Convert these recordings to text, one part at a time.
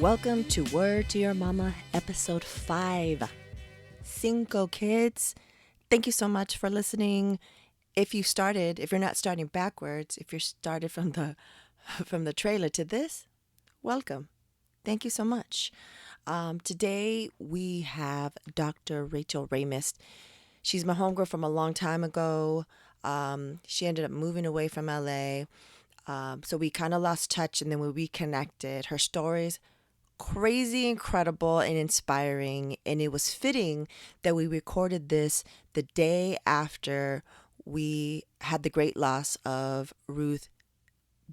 Welcome to Word to Your Mama, episode 5. Cinco kids. Thank you so much for listening. If you're not starting backwards, if you're started from the trailer to this, welcome. Thank you so much. Today we have Dr. Rachel Raimist. She's my homegirl from a long time ago. She ended up moving away from LA. So we kind of lost touch, and then we reconnected. Her stories crazy, incredible, and inspiring, and it was fitting that we recorded this the day after we had the great loss of Ruth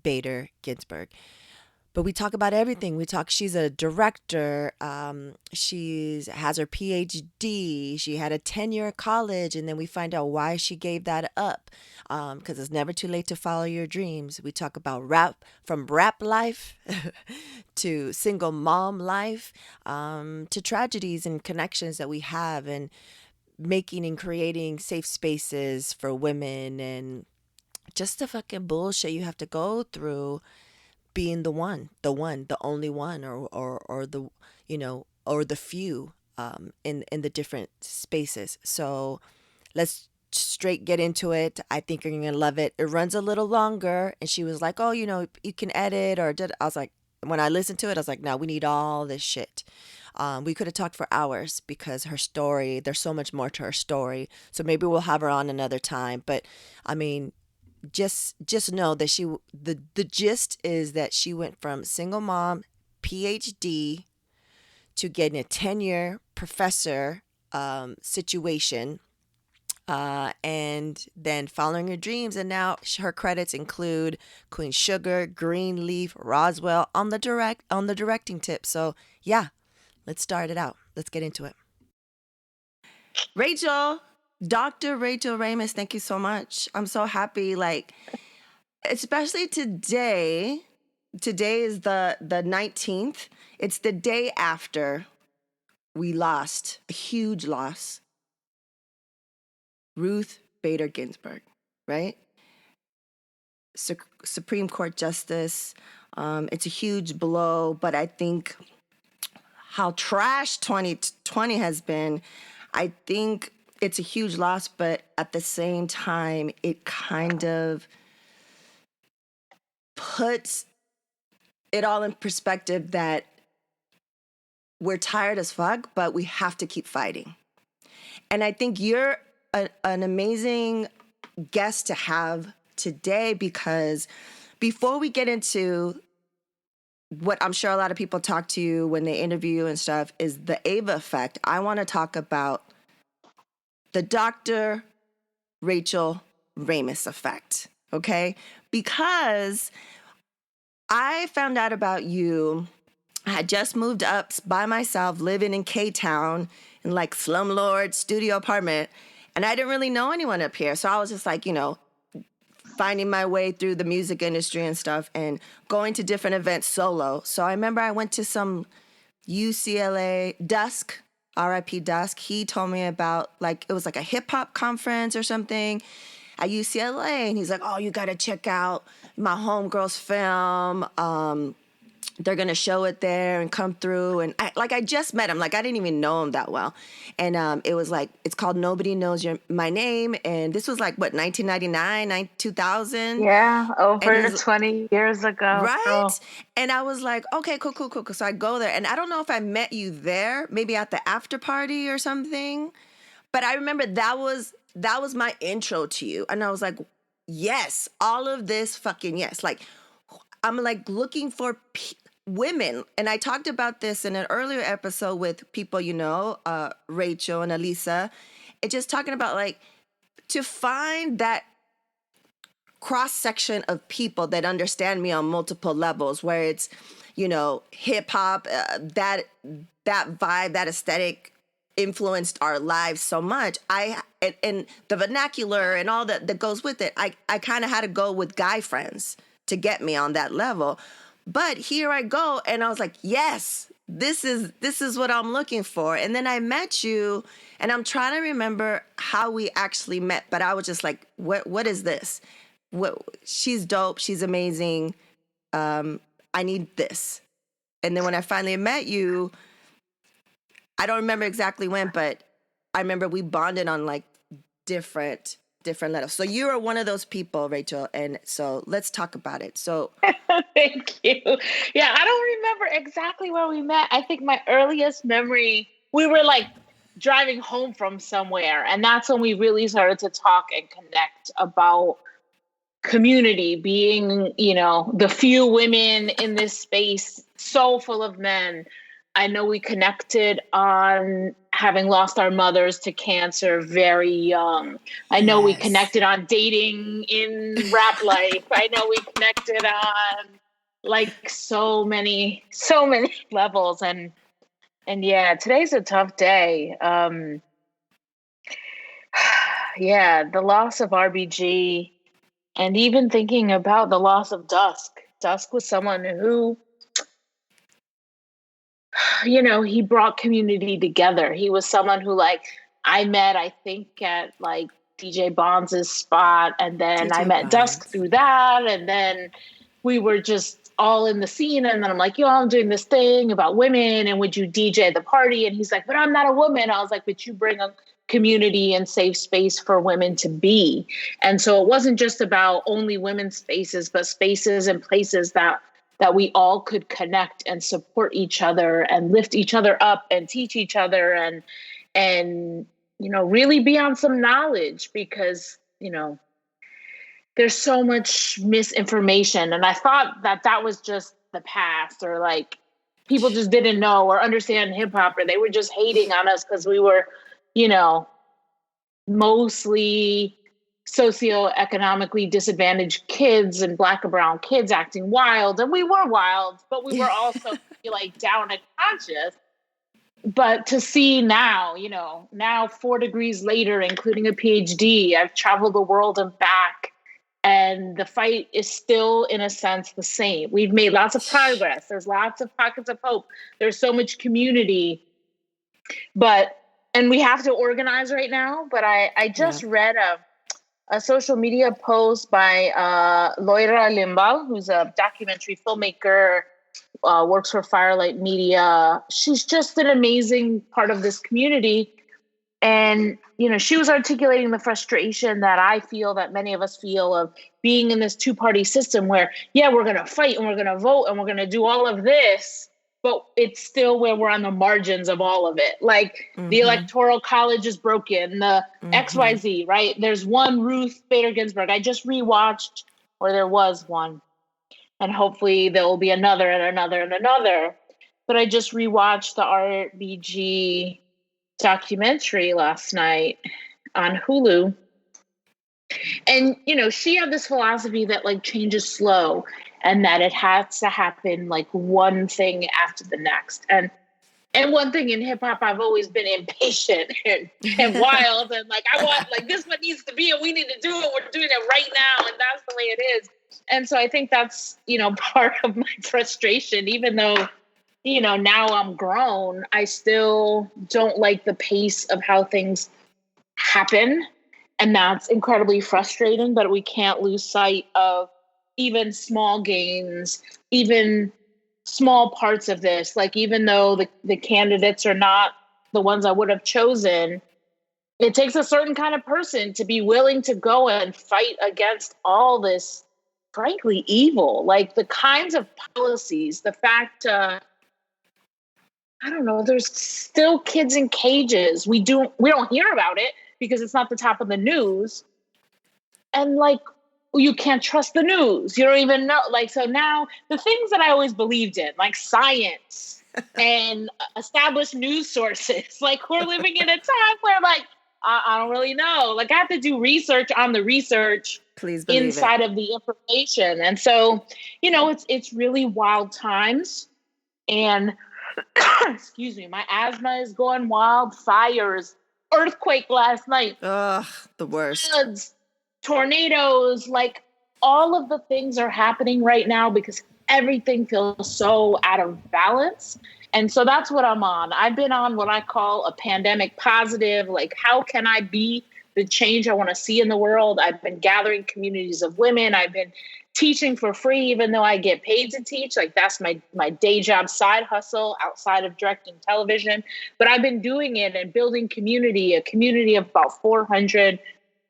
Bader Ginsburg. But we talk about everything. She's a director. She has her PH.D. She had a tenure at college, and then we find out why she gave that up. Because it's never too late to follow your dreams. We talk about from rap life to single mom life, to tragedies and connections that we have, and making and creating safe spaces for women, and just the fucking bullshit you have to go through being the only one, or the, or the few, in the different spaces. So let's straight get into it. I think you're gonna love it. It runs a little longer, and she was like, "Oh, you can edit," or did I was like, when I listened to it, I was like, "No, we need all this shit." We could have talked for hours because her story. There's so much more to her story. So maybe we'll have her on another time. But I mean, just know that the gist is that she went from single mom, PhD, to getting a tenure professor situation, and then following her dreams. And now her credits include Queen Sugar, Greenleafand Roswell on the directing tip. So yeah, let's start it out. Let's get into it. Rachel. Dr. Rachel Raimist, thank you so much. I'm so happy, especially today. Today is the 19th. It's the day after we lost a huge loss, Ruth Bader Ginsburg, right? Supreme Court Justice. It's a huge blow, but I think how trash 2020 has been, I think it's a huge loss, but at the same time, it kind of puts it all in perspective that we're tired as fuck, but we have to keep fighting. And I think you're an amazing guest to have today, because before we get into what I'm sure a lot of people talk to you when they interview you and stuff is the Ava effect, I want to talk about the Dr. Rachel Raimist effect, okay? Because I found out about you. I had just moved up by myself, living in K-Town in slumlord studio apartment, and I didn't really know anyone up here. So I was just finding my way through the music industry and stuff and going to different events solo. So I remember I went to some UCLA Dusk, RIP Dusk. He told me about it was a hip hop conference or something at UCLA, and he's like, "Oh, you got to check out my homegirl's film. They're gonna show it there and come through." And I just met him, I didn't even know him that well, and it was it's called Nobody Knows My Name, and this was 1999, 2000. Yeah, over And 20 years ago. right? Girl. And I was like, okay, cool. So I go there, and I don't know if I met you there, maybe at the after party or something, but I remember that was my intro to you, and I was like, yes, all of this fucking yes. I'm looking for women, and I talked about this in an earlier episode with people, Rachel and Elisa, and just talking about to find that cross section of people that understand me on multiple levels, where it's, hip hop, that vibe, that aesthetic influenced our lives so much. And the vernacular and all that goes with it. I kind of had to go with guy friends to get me on that level. But here I go, and I was like, yes, this is what I'm looking for. And then I met you, and I'm trying to remember how we actually met, but I was just like, what is this? She's dope. She's amazing. I need this. And then when I finally met you, I don't remember exactly when, but I remember we bonded on like different levels. So you are one of those people, Rachel. And so let's talk about it. So Thank you. Yeah, I don't remember exactly where we met. I think my earliest memory, we were like driving home from somewhere. And that's when we really started to talk and connect about community, being, the few women in this space, so full of men. I know we connected on having lost our mothers to cancer very young. I know we yes. connected on dating in rap life. I know we connected on like so many levels. And yeah, today's a tough day. Yeah, the loss of RBG, and even thinking about the loss of Dusk. Dusk was someone who, he brought community together. He was someone who, like, I met, I think, at like DJ Bonds' spot, and then I DJ met Dusk Bonds. through that, and then we were just all in the scene. And then I'm like, I'm doing this thing about women, and would you DJ at the party? And he's like, but I'm not a woman. I was like, but you bring a community and safe space for women to be. And so it wasn't just about only women's spaces, but spaces and places that we all could connect and support each other and lift each other up and teach each other and really be on some knowledge, because there's so much misinformation. And I thought that was just the past, or like people just didn't know or understand hip hop, or they were just hating on us because we were, mostly socioeconomically disadvantaged kids and Black and brown kids acting wild. And we were wild, but we were also like down and conscious. But to see now, now 4 degrees later, including a PhD, I've traveled the world and back, and the fight is still, in a sense, the same. We've made lots of progress. There's lots of pockets of hope. There's so much community, and we have to organize right now. But I just read a social media post by Loira Limbal, who's a documentary filmmaker, works for Firelight Media. She's just an amazing part of this community. And, she was articulating the frustration that I feel, that many of us feel, of being in this two-party system where, we're going to fight and we're going to vote and we're going to do all of this, but it's still where we're on the margins of all of it. Like the electoral college is broken, the XYZ, right? There's one Ruth Bader Ginsburg. I just rewatched, or there was one, and hopefully there will be another and another and another. But I just rewatched the RBG documentary last night on Hulu. And, she had this philosophy that like change is slow, and that it has to happen like one thing after the next. And one thing in hip hop, I've always been impatient and wild, and like, I want, like, this what needs to be, and we need to do it. We're doing it right now. And that's the way it is. And so I think that's, part of my frustration, even though, now I'm grown, I still don't like the pace of how things happen. And that's incredibly frustrating, but we can't lose sight of even small gains, even small parts of this. Like, even though the candidates are not the ones I would have chosen, it takes a certain kind of person to be willing to go and fight against all this, frankly, evil. Like the kinds of policies, the fact, I don't know, there's still kids in cages. We don't hear about it because it's not the top of the news. And like, you can't trust the news. You don't even know. Like, so now the things that I always believed in, like science and established news sources, like we're living in a time where like, I don't really know. Like I have to do research on the research. Please believe inside it. of the information. And so, it's really wild times. And excuse me, my asthma is going wild. Fires, earthquake last night. Ugh, the worst. Floods, tornadoes, like all of the things are happening right now because everything feels so out of balance. And so that's what I'm on. I've been on what I call a pandemic positive. Like, how can I be the change I want to see in the world? I've been gathering communities of women. I've been teaching for free, even though I get paid to teach. Like that's my day job side hustle outside of directing television. But I've been doing it and building a community of about 400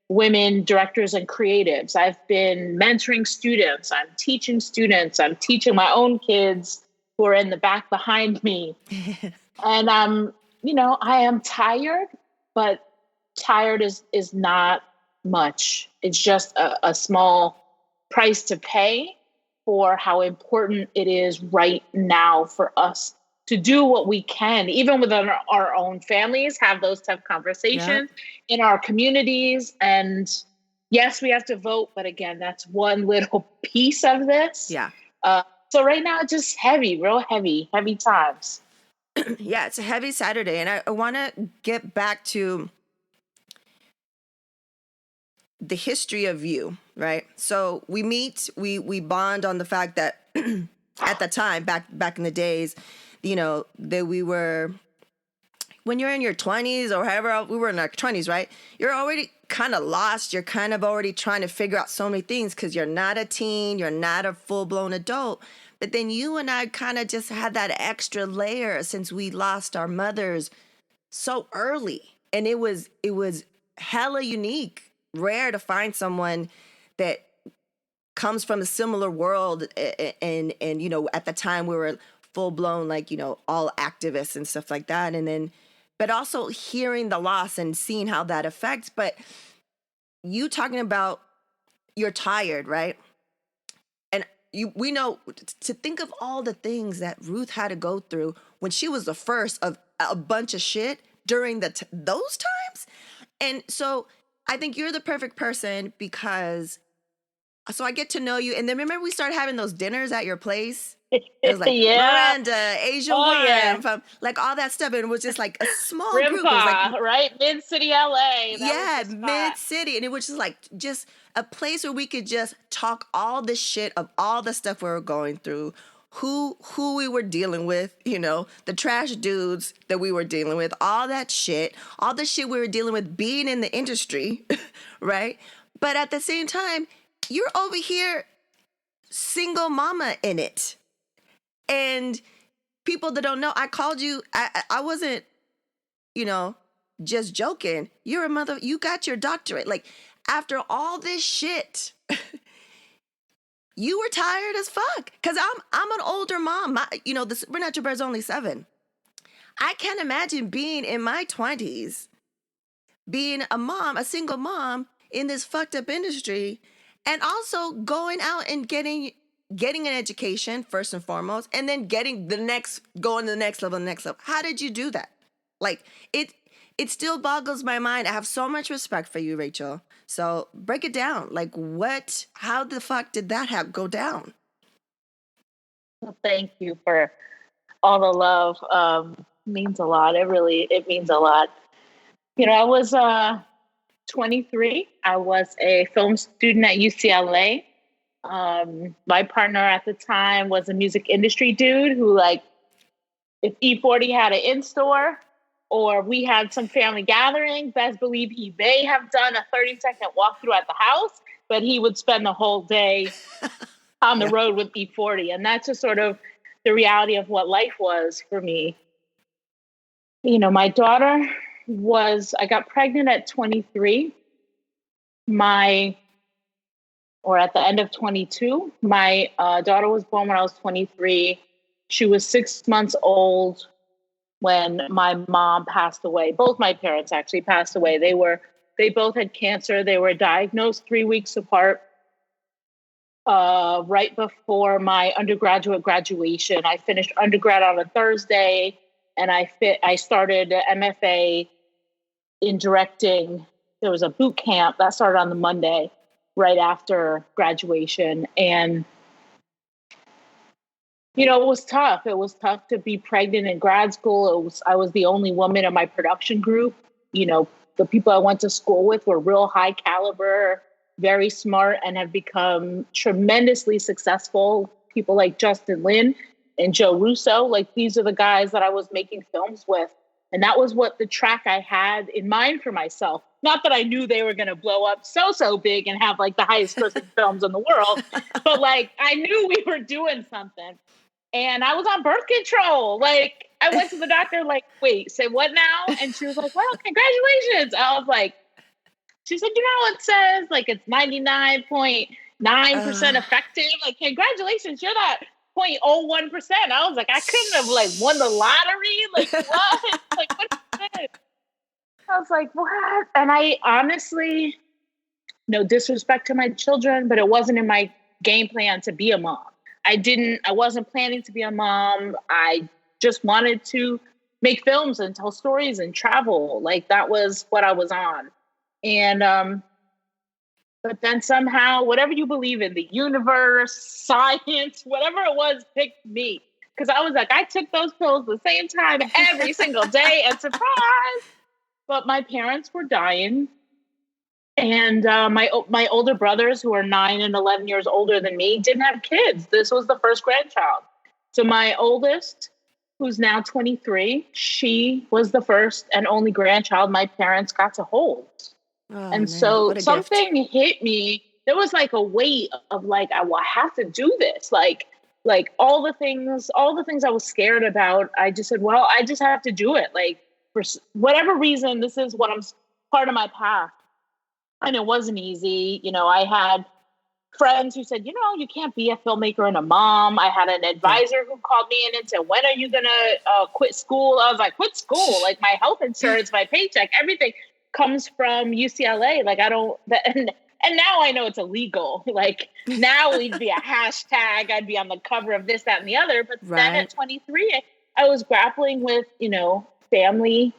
women directors and creatives. I've been mentoring students. I'm teaching my own kids who are in the back behind me. And I am tired, but tired is not much. It's just a small price to pay for how important it is right now for us to do what we can, even within our own families, have those tough conversations in our communities. And yes, we have to vote, but again, that's one little piece of this. Yeah. So right now, it's just real heavy times. Yeah, it's a heavy Saturday. And I want to get back to the history of you, right? So we meet, we bond on the fact that at the time, back in the days, that we were, when you're in your 20s or however, we were in our 20s, right? You're already kind of lost. You're kind of already trying to figure out so many things because you're not a teen, you're not a full-blown adult. But then you and I kind of just had that extra layer since we lost our mothers so early. And it was hella unique. Rare to find someone that comes from a similar world, and at the time we were full blown, like, all activists and stuff like that, and then but also hearing the loss and seeing how that affects. But you talking about you're tired, right? And we know to think of all the things that Ruth had to go through when she was the first of a bunch of shit during those times. And so I think you're the perfect person because so I get to know you. And then remember we started having those dinners at your place? It was like Miranda, Asia Warren, from like all that stuff. And it was just like a small group. It was like, right? Mid-city LA. Mid-city. And it was just a place where we could just talk all the shit of all the stuff we were going through, who we were dealing with, the trash dudes that we were dealing with, all the shit we were dealing with being in the industry, right? But at the same time, you're over here single mama in it. And people that don't know, I called you, I wasn't, just joking. You're a mother, you got your doctorate. Like, after all this shit, you were tired as fuck. Because I'm an older mom. We're Not Your Bird's only 7. I can't imagine being in my 20s, being a mom, a single mom in this fucked up industry, and also going out and getting an education first and foremost, and then going to the next level. How did you do that? Like, it still boggles my mind. I have so much respect for you, Rachel. So break it down. Like, how the fuck did that go down? Well, thank you for all the love. Means a lot. It means a lot. I was 23. I was a film student at UCLA. My partner at the time was a music industry dude who, like, if E40 had an in-store or we had some family gathering, best believe he may have done a 30-second walkthrough at the house, but he would spend the whole day on the road with E40. And that's just sort of the reality of what life was for me. My daughter I got pregnant at 23. Or at the end of 22. My daughter was born when I was 23. She was 6 months old when my mom passed away. Both my parents actually passed away. They both had cancer. They were diagnosed 3 weeks apart. Right before my undergraduate graduation. I finished undergrad on a Thursday, and I started an MFA in directing. There was a boot camp that started on the Monday right after graduation. And, it was tough. It was tough to be pregnant in grad school. I was the only woman in my production group. The people I went to school with were real high caliber, very smart, and have become tremendously successful. People like Justin Lin and Joe Russo. Like, these are the guys that I was making films with And that was what the track I had in mind for myself. Not that I knew they were going to blow up so big and have like the highest grossing films in the world, but like I knew we were doing something. And I was on birth control. Like I went to the doctor, like, wait, say what now? And she was like, well, congratulations. I was like, she said, you know, it says like it's 99.9% effective. Like, congratulations, you're not 0.01%. I was like, I couldn't have like won the lottery. Like, what? Like, what is this? I was like, what? And I honestly, no disrespect to my children, but it wasn't in my game plan to be a mom. I wasn't planning to be a mom. I just wanted to make films and tell stories and travel. Like that was what I was on. And, but then somehow, whatever you believe in, the universe, science, whatever it was, picked me. Because I was like, I took those pills the same time every single day, and surprise! But my parents were dying. And my older brothers, who are 9 and 11 years older than me, didn't have kids. This was the first grandchild. So my oldest, who's now 23, she was the first and only grandchild my parents got to hold. Oh, and man, so something hit me. There was like a weight of like, I have to do this. Like all the things I was scared about, I just said, well, I just have to do it. Like for whatever reason, this is what I'm part of my path. And it wasn't easy. You know, I had friends who said, you know, you can't be a filmmaker and a mom. I had an advisor who called me in and said, when are you going to quit school? I was like, quit school? Like my health insurance, my paycheck, everything comes from UCLA. Like I don't, and now I know it's illegal. Like now it'd be a hashtag. I'd be on the cover of this, that, and the other. But then at 23, I was grappling with, you know, family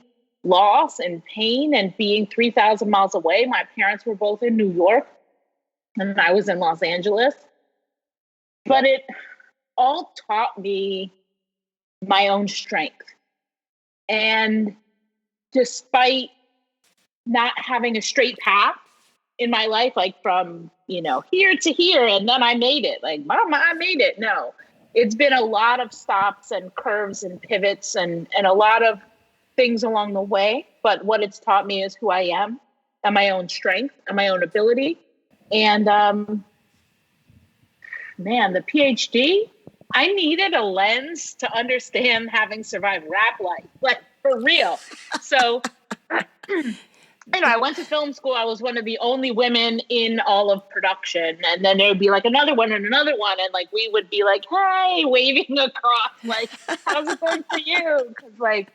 loss and pain and being 3,000 miles away. My parents were both in New York and I was in Los Angeles. But it all taught me my own strength. And despite not having a straight path in my life, like from, you know, here to here, and then I made it. Like, Mama, I made it. No, it's been a lot of stops and curves and pivots and a lot of things along the way. But what it's taught me is who I am and my own strength and my own ability. And man, the PhD, I needed a lens to understand having survived rap life, like for real. So, you know, I went to film school. I was one of the only women in all of production. And then there would be like another one and another one. And like, we would be like, hey, waving across, like, how's it going for you? Because like,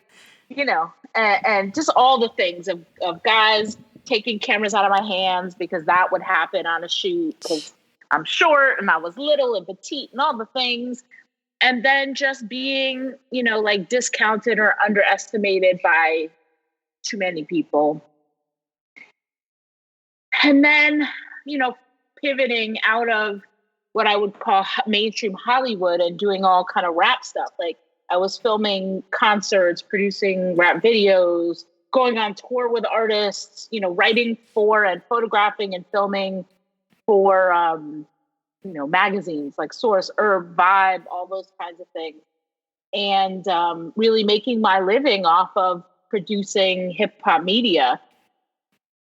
you know, and just all the things of guys taking cameras out of my hands because that would happen on a shoot because I'm short and I was little and petite and all the things. And then just being, you know, like discounted or underestimated by too many people. And then, you know, pivoting out of what I would call mainstream Hollywood and doing all kind of rap stuff. Like I was filming concerts, producing rap videos, going on tour with artists, you know, writing for and photographing and filming for, you know, magazines like Source, Herb, Vibe, all those kinds of things. And really making my living off of producing hip hop media.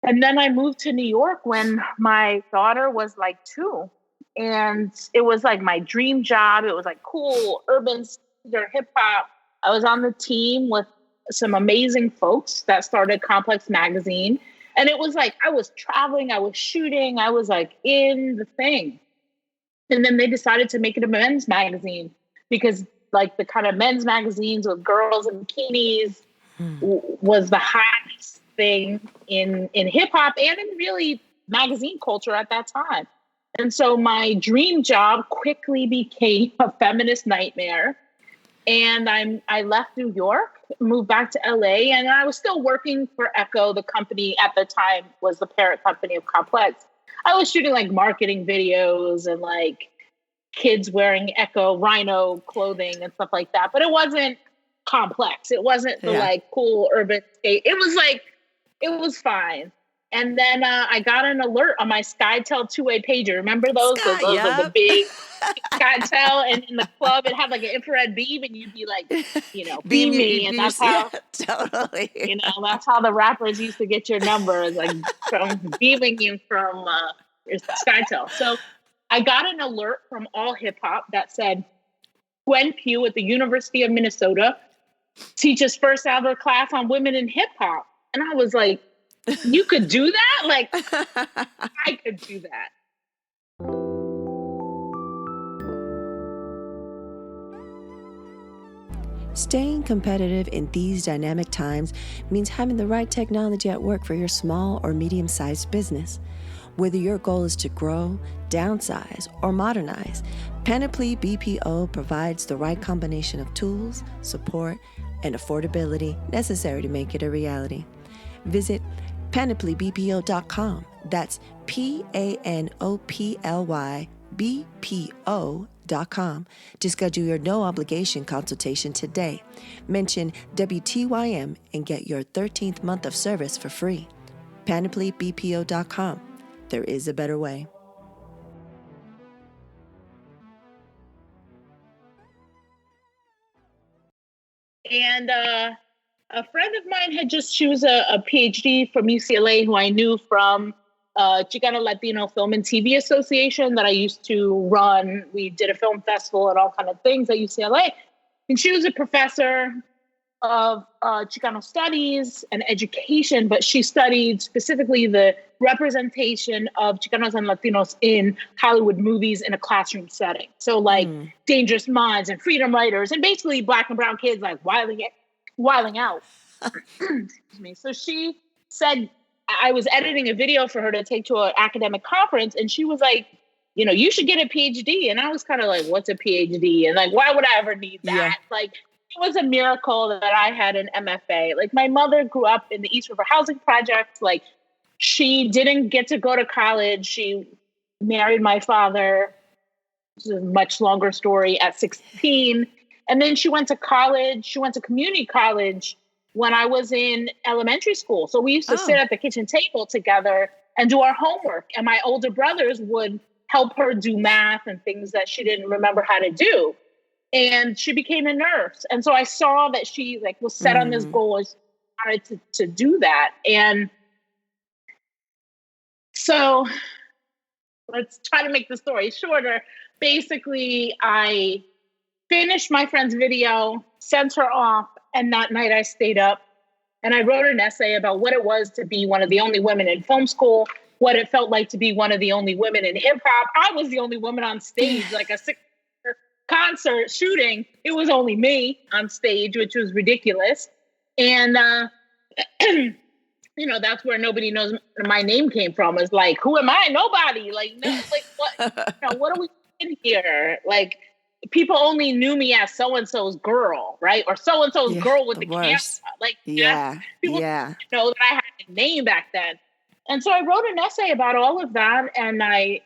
And then I moved to New York when my daughter was like 2. And it was like my dream job. It was like cool, urban hip hop. I was on the team with some amazing folks that started Complex Magazine. And it was like, I was traveling, I was shooting, I was like in the thing. And then they decided to make it a men's magazine because like the kind of men's magazines with girls in bikinis was the hottest thing in hip hop and in really magazine culture at that time. And so my dream job quickly became a feminist nightmare. And I left New York, moved back to LA, and I was still working for Echo. The company at the time was the parent company of Complex. I was shooting like marketing videos and like kids wearing Echo Rhino clothing and stuff like that. But it wasn't Complex. It wasn't the like cool urban skate. It was like, it was fine. And then I got an alert on my SkyTel two-way pager. Remember those? Sky, Those are the yep. big SkyTel. And in the club, it had like an infrared beam, and you'd be like, beam me. And that's how, totally. That's how the rappers used to get your number, like from beaming you from your SkyTel. So I got an alert from All Hip Hop that said, Gwen Pugh at the University of Minnesota teaches first ever class on women in hip hop. And I was like, you could do that? Like, I could do that. Staying competitive in these dynamic times means having the right technology at work for your small or medium-sized business. Whether your goal is to grow, downsize, or modernize, Panoply BPO provides the right combination of tools, support, and affordability necessary to make it a reality. Visit panoplybpo.com. That's PANOPLYBPO.com to schedule your no obligation consultation today. Mention WTYM and get your 13th month of service for free. panoplybpo.com. There is a better way. And a friend of mine she was a PhD from UCLA who I knew from Chicano Latino Film and TV Association that I used to run. We did a film festival and all kind of things at UCLA. And she was a professor of Chicano studies and education, but she studied specifically the representation of Chicanos and Latinos in Hollywood movies in a classroom setting. So like Dangerous Minds and Freedom Writers and basically Black and brown kids like wilding out. Excuse me. So she said, I was editing a video for her to take to an academic conference, and she was like, you should get a PhD. And I was kind of like, what's a PhD? And like, why would I ever need that? Yeah. Like, it was a miracle that I had an MFA. Like, my mother grew up in the East River Housing Project. Like, she didn't get to go to college. She married my father. This is a much longer story, at 16. And then she went to college. She went to community college when I was in elementary school. So we used to sit at the kitchen table together and do our homework. And my older brothers would help her do math and things that she didn't remember how to do. And she became a nurse. And so I saw that she was set on this goal, and wanted to do that. And so let's try to make the story shorter. Basically, I finished my friend's video, sent her off, and that night I stayed up and I wrote an essay about what it was to be one of the only women in film school, what it felt like to be one of the only women in hip hop. I was the only woman on stage, like a concert shooting. It was only me on stage, which was ridiculous. And, that's where nobody knows my name came from. It's like, who am I? Nobody. Like, no, like what? What are we in here? Like, people only knew me as so-and-so's girl, right? Or so-and-so's girl with the camera. Like, people know that I had a name back then. And so I wrote an essay about all of that, and I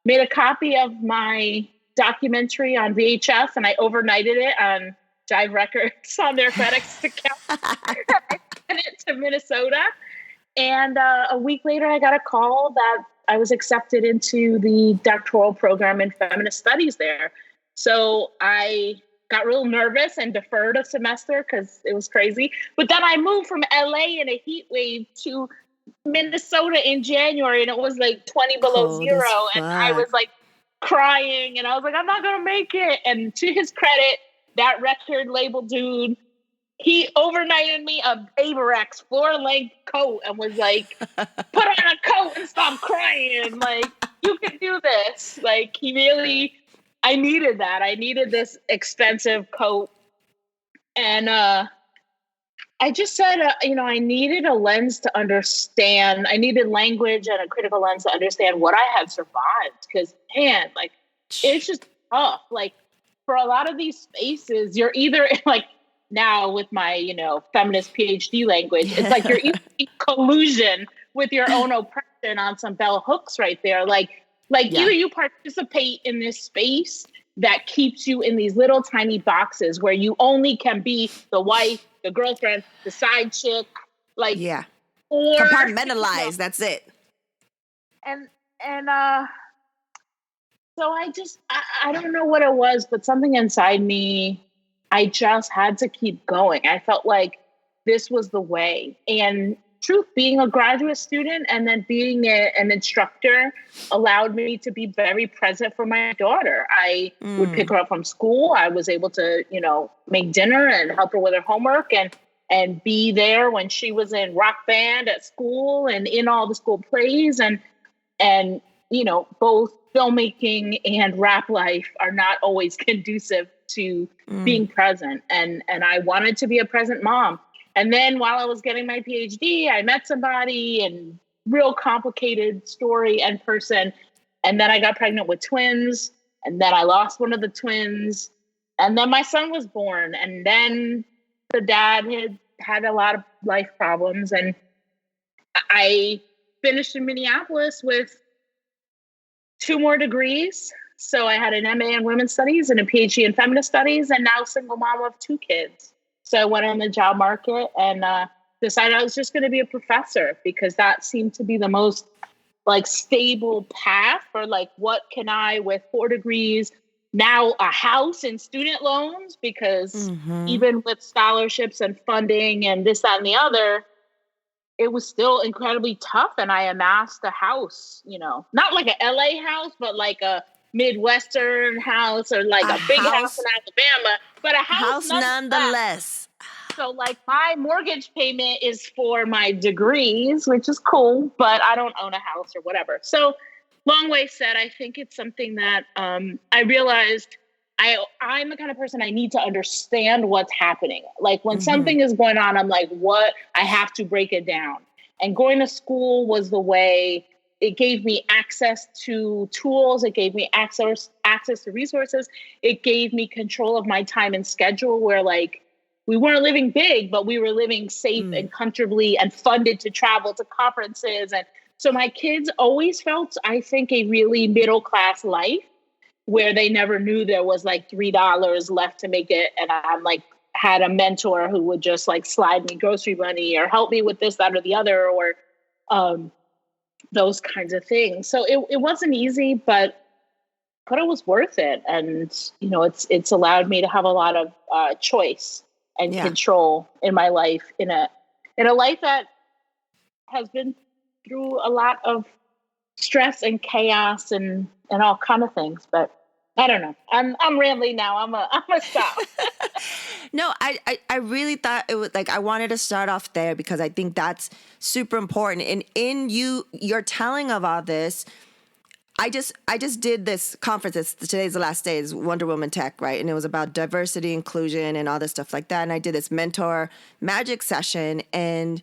made a copy of my documentary on VHS, and I overnighted it on Jive Records on their FedEx account. I sent it to Minnesota. And a week later, I got a call that I was accepted into the doctoral program in feminist studies there. So I got real nervous and deferred a semester because it was crazy. But then I moved from LA in a heat wave to Minnesota in January, and it was like 20 below zero. And I was like crying, and I was like, I'm not going to make it. And to his credit, that record label dude, he overnighted me a Avarex floor-length coat and was like, put on a coat and stop crying. Like, you can do this. Like, I needed that. I needed this expensive coat. And I just said, I needed a lens to understand. I needed language and a critical lens to understand what I had survived. Because, man, like, it's just tough. Like, for a lot of these spaces, you're either like, now with my, feminist PhD language, it's like you're either in collusion with your own oppression on some bell hooks right there. Like either you participate in this space that keeps you in these little tiny boxes where you only can be the wife, the girlfriend, the side chick. Like, or Compartmentalize. That's it. and so I don't know what it was, but something inside me, I just had to keep going. I felt like this was the way. And truth, being a graduate student and then being an instructor allowed me to be very present for my daughter. I would pick her up from school. I was able to, make dinner and help her with her homework and be there when she was in rock band at school and in all the school plays and both filmmaking and rap life are not always conducive to being present. And I wanted to be a present mom. And then while I was getting my PhD, I met somebody and real complicated story and person. And then I got pregnant with twins. And then I lost one of the twins. And then my son was born. And then the dad had a lot of life problems. And I finished in Minneapolis with 2 more degrees. So I had an MA in women's studies and a PhD in feminist studies, and now single mom of 2 kids. So I went on the job market and decided I was just going to be a professor because that seemed to be the most stable path for what can I with 4 degrees, now a house and student loans, because even with scholarships and funding and this, that, and the other, it was still incredibly tough. And I amassed a house, not like a LA house, but like a Midwestern house or a big house in Alabama, but a house nonetheless. So my mortgage payment is for my degrees, which is cool, but I don't own a house or whatever. So long way said, I think it's something that I realized I'm the kind of person I need to understand what's happening. When something is going on, I'm like, what? I have to break it down. And going to school was the way. It gave me access to tools. It gave me access to resources. It gave me control of my time and schedule where we weren't living big, but we were living safe and comfortably and funded to travel to conferences. And so my kids always felt, I think, a really middle-class life where they never knew there was $3 left to make it. And I'm had a mentor who would just slide me grocery money or help me with this, that, or the other, or those kinds of things. So it wasn't easy, but it was worth it. And, it's allowed me to have a lot of choice and control in my life, in a life that has been through a lot of stress and chaos and all kind of things. But I don't know. I'm rambling now. I'm a stop. No, I really thought it was I wanted to start off there because I think that's super important. And in your telling of all this, I just did this conference. Today's the last day. Is Wonder Woman Tech, right? And it was about diversity, inclusion, and all this stuff like that. And I did this mentor magic session, and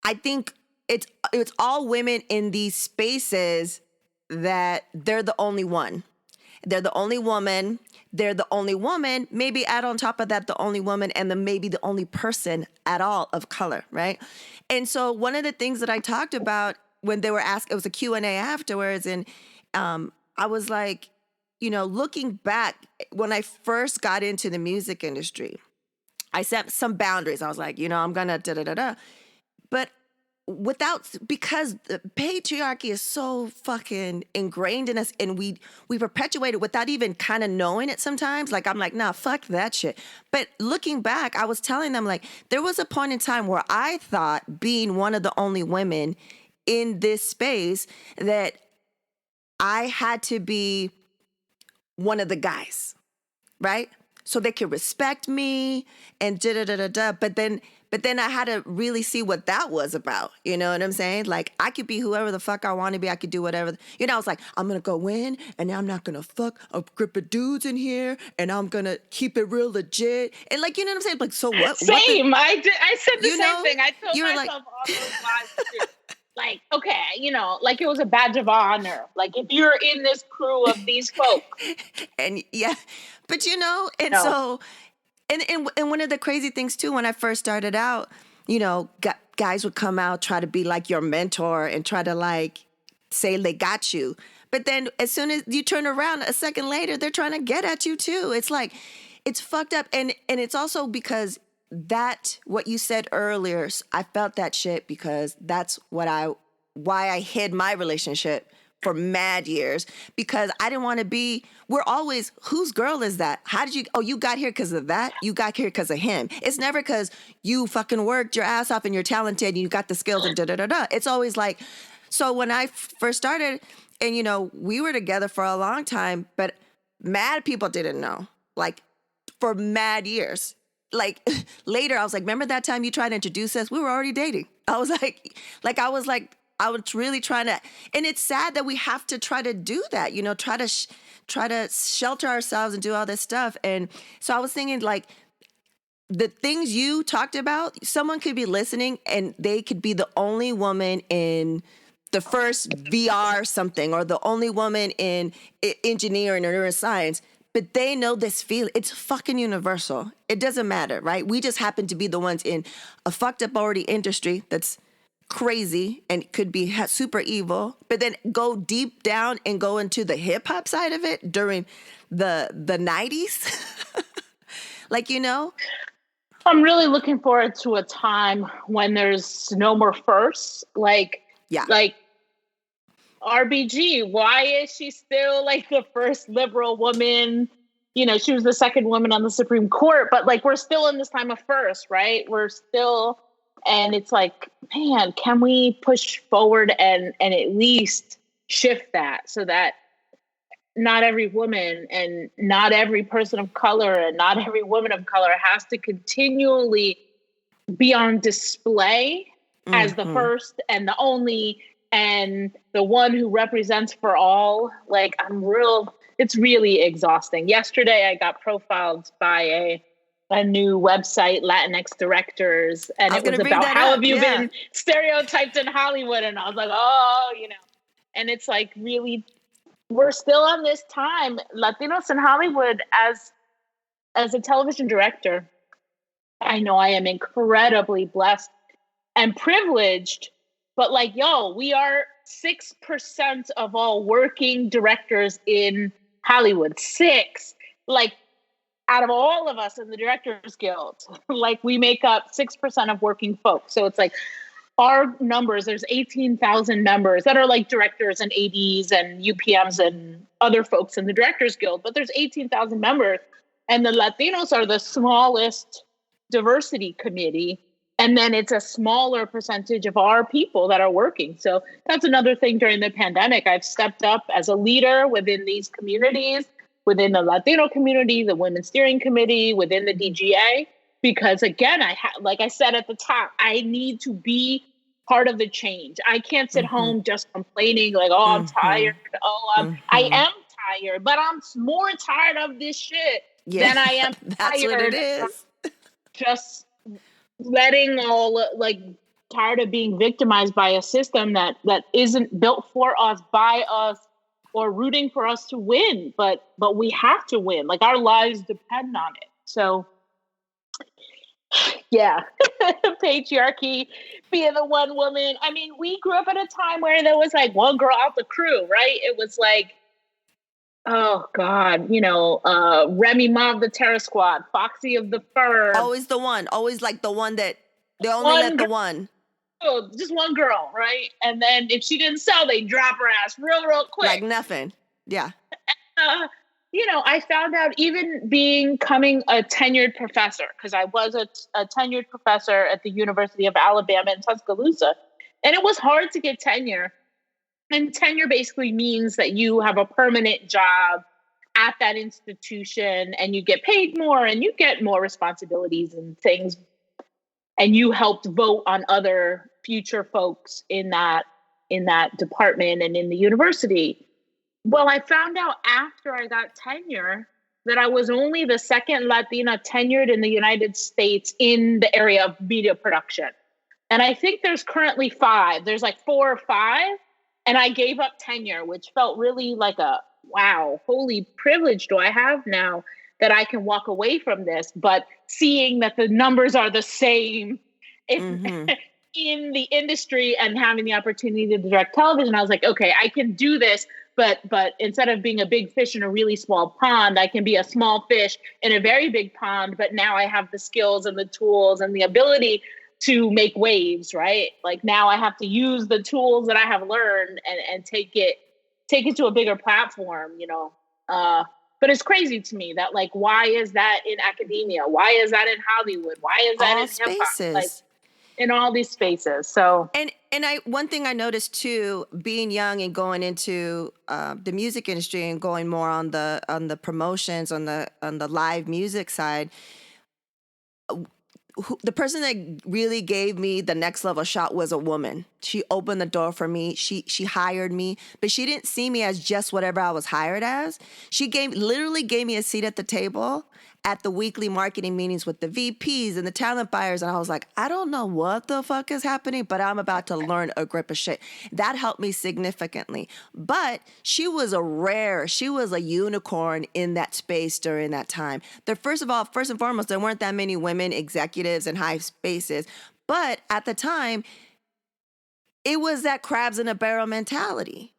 I think it's all women in these spaces that they're the only one. They're the only woman. They're the only woman. Maybe add on top of that the only woman, and then maybe the only person at all of color, right? And so one of the things that I talked about when they were asked, it was a Q&A afterwards, and I was like, looking back, when I first got into the music industry, I set some boundaries. I was like, I'm gonna da-da-da-da. But because the patriarchy is so fucking ingrained in us, and we perpetuate it without even kind of knowing it sometimes. I'm like, nah, fuck that shit. But looking back, I was telling them there was a point in time where I thought, being one of the only women in this space, that I had to be one of the guys, right? So they could respect me and da-da-da-da-da. But then I had to really see what that was about. You know what I'm saying? I could be whoever the fuck I want to be. I could do whatever. I was like, I'm going to go in, and I'm not going to fuck a group of dudes in here, and I'm going to keep it real legit. And you know what I'm saying? So what? Same. I said the same thing. I told myself all those lies too. Okay, it was a badge of honor. If you're in this crew of these folks. And yeah, but and no. So... And one of the crazy things too, when I first started out, guys would come out, try to be your mentor and try to say they got you. But then as soon as you turn around a second later, they're trying to get at you too. It's it's fucked up. And it's also because that, what you said earlier, I felt that shit because that's why I hid my relationship for mad years, because I didn't want to be, we're always, whose girl is that? How did you, oh, you got here because of that? You got here because of him. It's never because you fucking worked your ass off and you're talented and you got the skills and da-da-da-da. It's always like, so when I first started, and you know, we were together for a long time, but mad people didn't know, like for mad years. Like later, I was like, remember that time you tried to introduce us? We were already dating. I was I was really trying to, and it's sad that we have to try to do that, you know, try to shelter ourselves and do all this stuff. And so I was thinking, like, the things you talked about, someone could be listening and they could be the only woman in the first VR something, or the only woman in engineering or neuroscience, but they know this feeling. It's fucking universal. It doesn't matter, right? We just happen to be the ones in a fucked up already industry that's crazy and could be super evil, but then go deep down and go into the hip hop side of it during the 90s. Like, you know, I'm really looking forward to a time when there's no more firsts. Like RBG, why is she still like the first liberal woman? You know, she was the second woman on the Supreme Court, but like, we're still in this time of first, right? We're still, and it's like, man, can we push forward and at least shift that so that not every woman and not every person of color and not every woman of color has to continually be on display as the first and the only and the one who represents for all. Like, it's really exhausting. Yesterday, I got profiled by a new website, Latinx Directors, and it was about how have you been stereotyped in Hollywood? And I was like, oh, you know, and it's like, really, we're still on this time. Latinos in Hollywood, as a television director, I know I am incredibly blessed and privileged, but like, yo, we are 6% of all working directors in Hollywood. 6, like, out of all of us in the Directors Guild, like, we make up 6% of working folks. So it's like our numbers, there's 18,000 members that are like directors and ADs and UPMs and other folks in the Directors Guild, but there's 18,000 members, and the Latinos are the smallest diversity committee. And then it's a smaller percentage of our people that are working. So that's another thing during the pandemic. I've stepped up as a leader within these communities, within the Latino community, the Women's Steering Committee, within the DGA, because again, like I said at the top, I need to be part of the change. I can't sit home just complaining like, oh, I'm tired. Oh, I am tired, but I'm more tired of this shit than I am That's tired. what it is. Just letting tired of being victimized by a system that isn't built for us, by us, or rooting for us to win, but we have to win. Like, our lives depend on it. So yeah, patriarchy, being the one woman. I mean, we grew up at a time where there was like one girl out the crew, right? It was like, oh God, you know, Remy Ma of the Terror Squad, Foxy of the Firm. Always the one, always like the one that they only let the one. Oh, just one girl, right? And then if she didn't sell, they drop her ass real quick. Like nothing. Yeah. You know, I found out even becoming a tenured professor, because I was a tenured professor at the University of Alabama in Tuscaloosa, and it was hard to get tenure. And tenure basically means that you have a permanent job at that institution and you get paid more and you get more responsibilities and things. And you helped vote on other future folks in that department and in the university. Well, I found out after I got tenure that I was only the second Latina tenured in the United States in the area of media production. And I think there's currently 5. There's like 4 or 5. And I gave up tenure, which felt really like a, wow, holy privilege do I have now that I can walk away from this. But seeing that the numbers are the same, in the industry and having the opportunity to direct television, I was like, okay, I can do this. But instead of being a big fish in a really small pond, I can be a small fish in a very big pond. But now I have the skills and the tools and the ability to make waves, right? Like now I have to use the tools that I have learned and take it to a bigger platform, you know. But it's crazy to me that, like, why is that in academia? Why is that in Hollywood? Why is that All in hip hop? spaces. Like, in all these spaces. So and one thing I noticed too, being young and going into the music industry and going more on the promotions on the live music side, the person that really gave me the next level shot was a woman. She opened the door for me. She hired me, but she didn't see me as just whatever I was hired as. She literally gave me a seat at the table at the weekly marketing meetings with the VPs and the talent buyers. And I was like, I don't know what the fuck is happening, but I'm about to learn a grip of shit. That helped me significantly. But she was a unicorn in that space during that time. First and foremost, there weren't that many women executives in high spaces. But at the time, it was that crabs in a barrel mentality.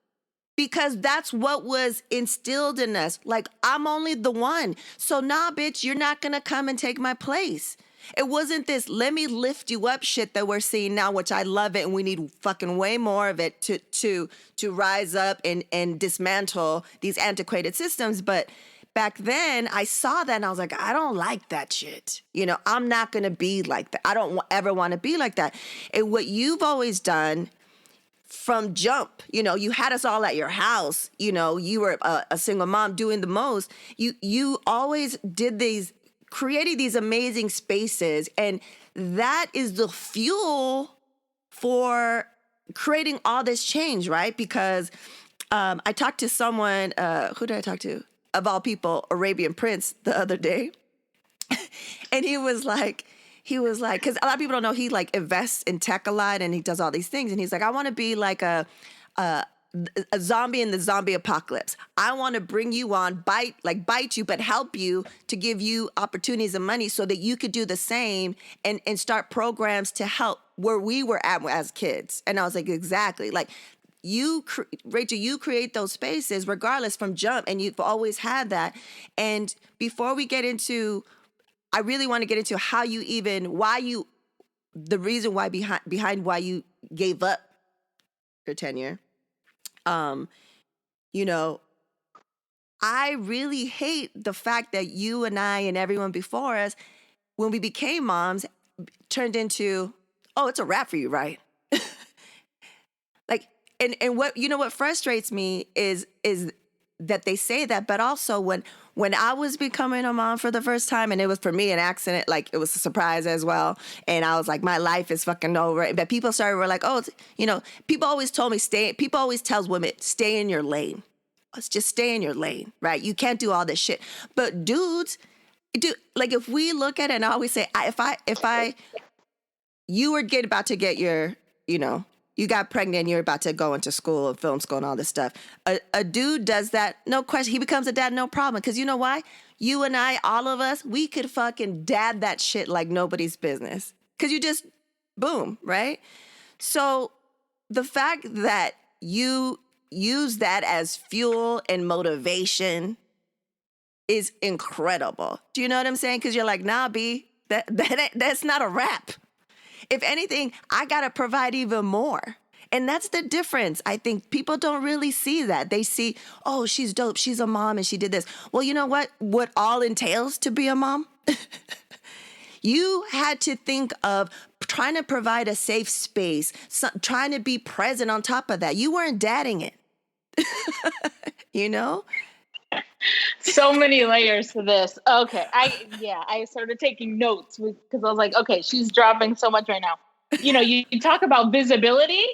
Because that's what was instilled in us. Like, I'm only the one. So nah, bitch, you're not going to come and take my place. It wasn't this let me lift you up shit that we're seeing now, which I love it. And we need fucking way more of it to rise up and dismantle these antiquated systems. But back then I saw that and I was like, I don't like that shit. You know, I'm not going to be like that. I don't ever want to be like that. And what you've always done from jump, you know, you had us all at your house, you know, you were a single mom doing the most. You always created these amazing spaces. And that is the fuel for creating all this change, right? Because I talked to someone, who did I talk to? Of all people, Arabian Prince the other day. And he was like, because a lot of people don't know, he like invests in tech a lot and he does all these things. And he's like, I want to be like a zombie in the zombie apocalypse. I want to bring you on, bite you, but help you to give you opportunities and money so that you could do the same and start programs to help where we were at as kids. And I was like, exactly. Like Rachel, you create those spaces regardless from jump, and you've always had that. And before we get into, I really want to get into the reason why behind why you gave up your tenure. You know, I really hate the fact that you and I and everyone before us, when we became moms, turned into, oh, it's a wrap for you, right? Like, and what frustrates me is that they say that, but also when I was becoming a mom for the first time, and it was for me an accident, like it was a surprise as well. And I was like, my life is fucking over. But people were like, oh, you know, people always told me people always tells women, stay in your lane. Let's just stay in your lane, right? You can't do all this shit. But dudes, like if we look at it, and I always say, you were about to get your, you know, you got pregnant and you're about to go into school and film school and all this stuff. A dude does that, no question. He becomes a dad, no problem. Because you know why? You and I, all of us, we could fucking dad that shit like nobody's business. Because you just, boom, right? So the fact that you use that as fuel and motivation is incredible. Do you know what I'm saying? Because you're like, nah, B, that's not a wrap. If anything, I got to provide even more. And that's the difference. I think people don't really see that. They see, oh, she's dope. She's a mom and she did this. Well, you know what all entails to be a mom? You had to think of trying to provide a safe space, trying to be present on top of that. You weren't dadding it. You know? So many layers to this. Okay. I started taking notes because I was like, okay, she's dropping so much right now. You know, you talk about visibility.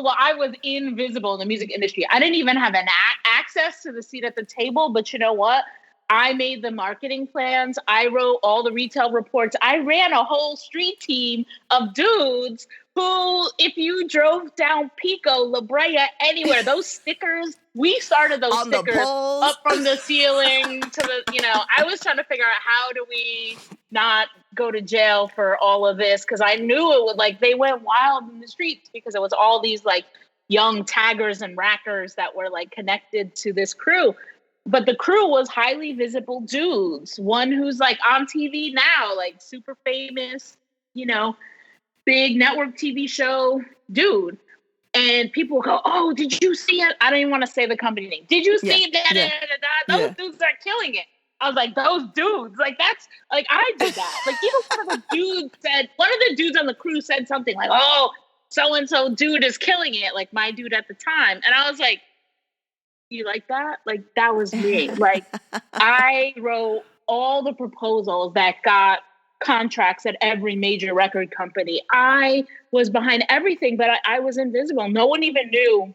Well, I was invisible in the music industry. I didn't even have an access to the seat at the table, but you know what? I made the marketing plans. I wrote all the retail reports. I ran a whole street team of dudes who, if you drove down Pico, La Brea, anywhere, those stickers we started those On the stickers poles. up from the ceiling to the, I was trying to figure out how do we not go to jail for all of this? Because I knew it would, like, they went wild in the streets because it was all these like young taggers and rackers that were like connected to this crew. But the crew was highly visible dudes. One who's like on TV now, like super famous, big network TV show dude. And people go, "Oh, did you see it?" I don't even want to say the company name. Did you see that? Yeah. Those dudes are killing it. I was like, those dudes, like, that's like, I did that. Like, one of the dudes on the crew said something like, "Oh, so-and-so dude is killing it." Like my dude at the time. And I was like, you like that? Like, that was me. Like, I wrote all the proposals that got contracts at every major record company. I was behind everything, but I was invisible. No one even knew.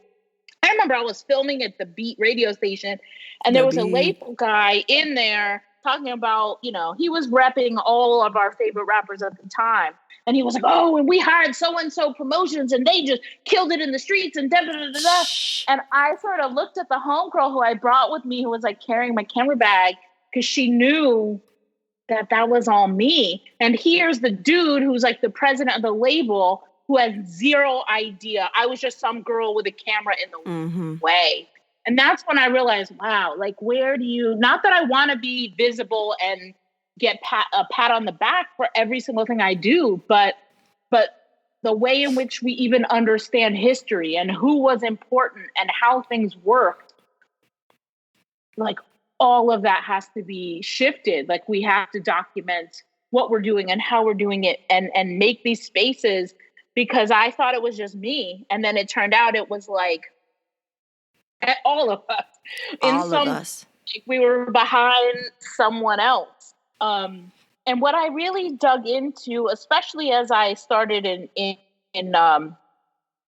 I remember I was filming at the Beat radio station, and there was a label guy in there talking about, he was repping all of our favorite rappers at the time. And he was like, "Oh, and we hired so-and-so promotions, and they just killed it in the streets, and da-da-da-da-da." And I sort of looked at the homegirl who I brought with me, who was like carrying my camera bag, because she knew that was all me. And here's the dude who's like the president of the label who has zero idea. I was just some girl with a camera in the way. And that's when I realized, wow, like, where do you, not that I want to be visible and get a pat on the back for every single thing I do, but the way in which we even understand history and who was important and how things worked, like, all of that has to be shifted. Like, we have to document what we're doing and how we're doing it and make these spaces, because I thought it was just me. And then it turned out it was like all of us. Like, we were behind someone else. And what I really dug into, especially as I started in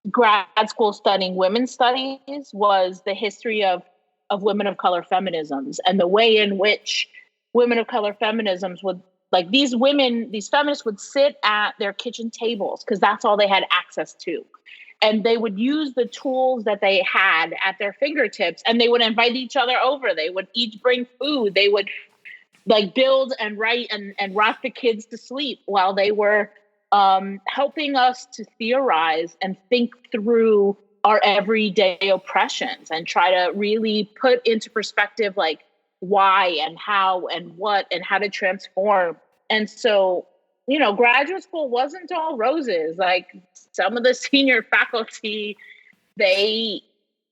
grad school studying women's studies, was the history of women of color feminisms and the way in which women of color feminisms would, like, these feminists would sit at their kitchen tables because that's all they had access to. And they would use the tools that they had at their fingertips, and they would invite each other over. They would each bring food. They would like build and write and rock the kids to sleep while they were helping us to theorize and think through our everyday oppressions and try to really put into perspective, like, why and how and what and how to transform. And so, graduate school wasn't all roses. Like, some of the senior faculty, they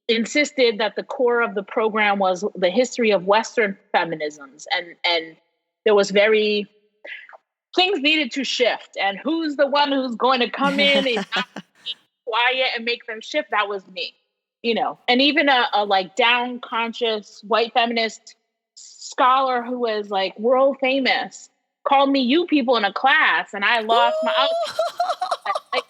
insisted that the core of the program was the history of Western feminisms. And there was things needed to shift. And who's the one who's going to come in and not be quiet and make them shift? That was me, And even a like down conscious white feminist scholar who was like world famous called me "you people" in a class, and I lost my like,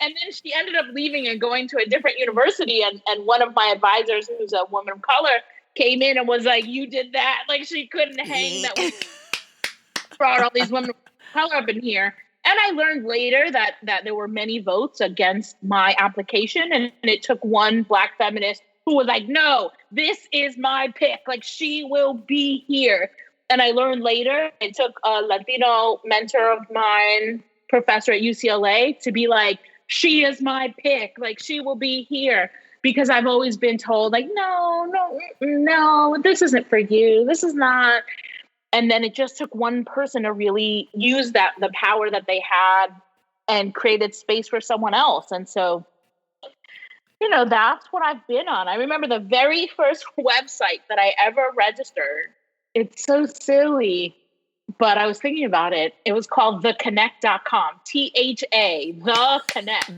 and then she ended up leaving and going to a different university, and one of my advisors, who's a woman of color, came in and was like, "You did that." Like, she couldn't hang that we brought all these women of color up in here. And I learned later that there were many votes against my application, and it took one Black feminist who was like, "No, this is my pick. Like, she will be here." And I learned later, it took a Latino mentor of mine, professor at UCLA, to be like, "She is my pick. Like, she will be here." Because I've always been told, like, no, this isn't for you. This is not. And then it just took one person to really use the power that they had and created space for someone else. And so, that's what I've been on. I remember the very first website that I ever registered. It's so silly, but I was thinking about it. It was called theconnect.com, THA, The Connect.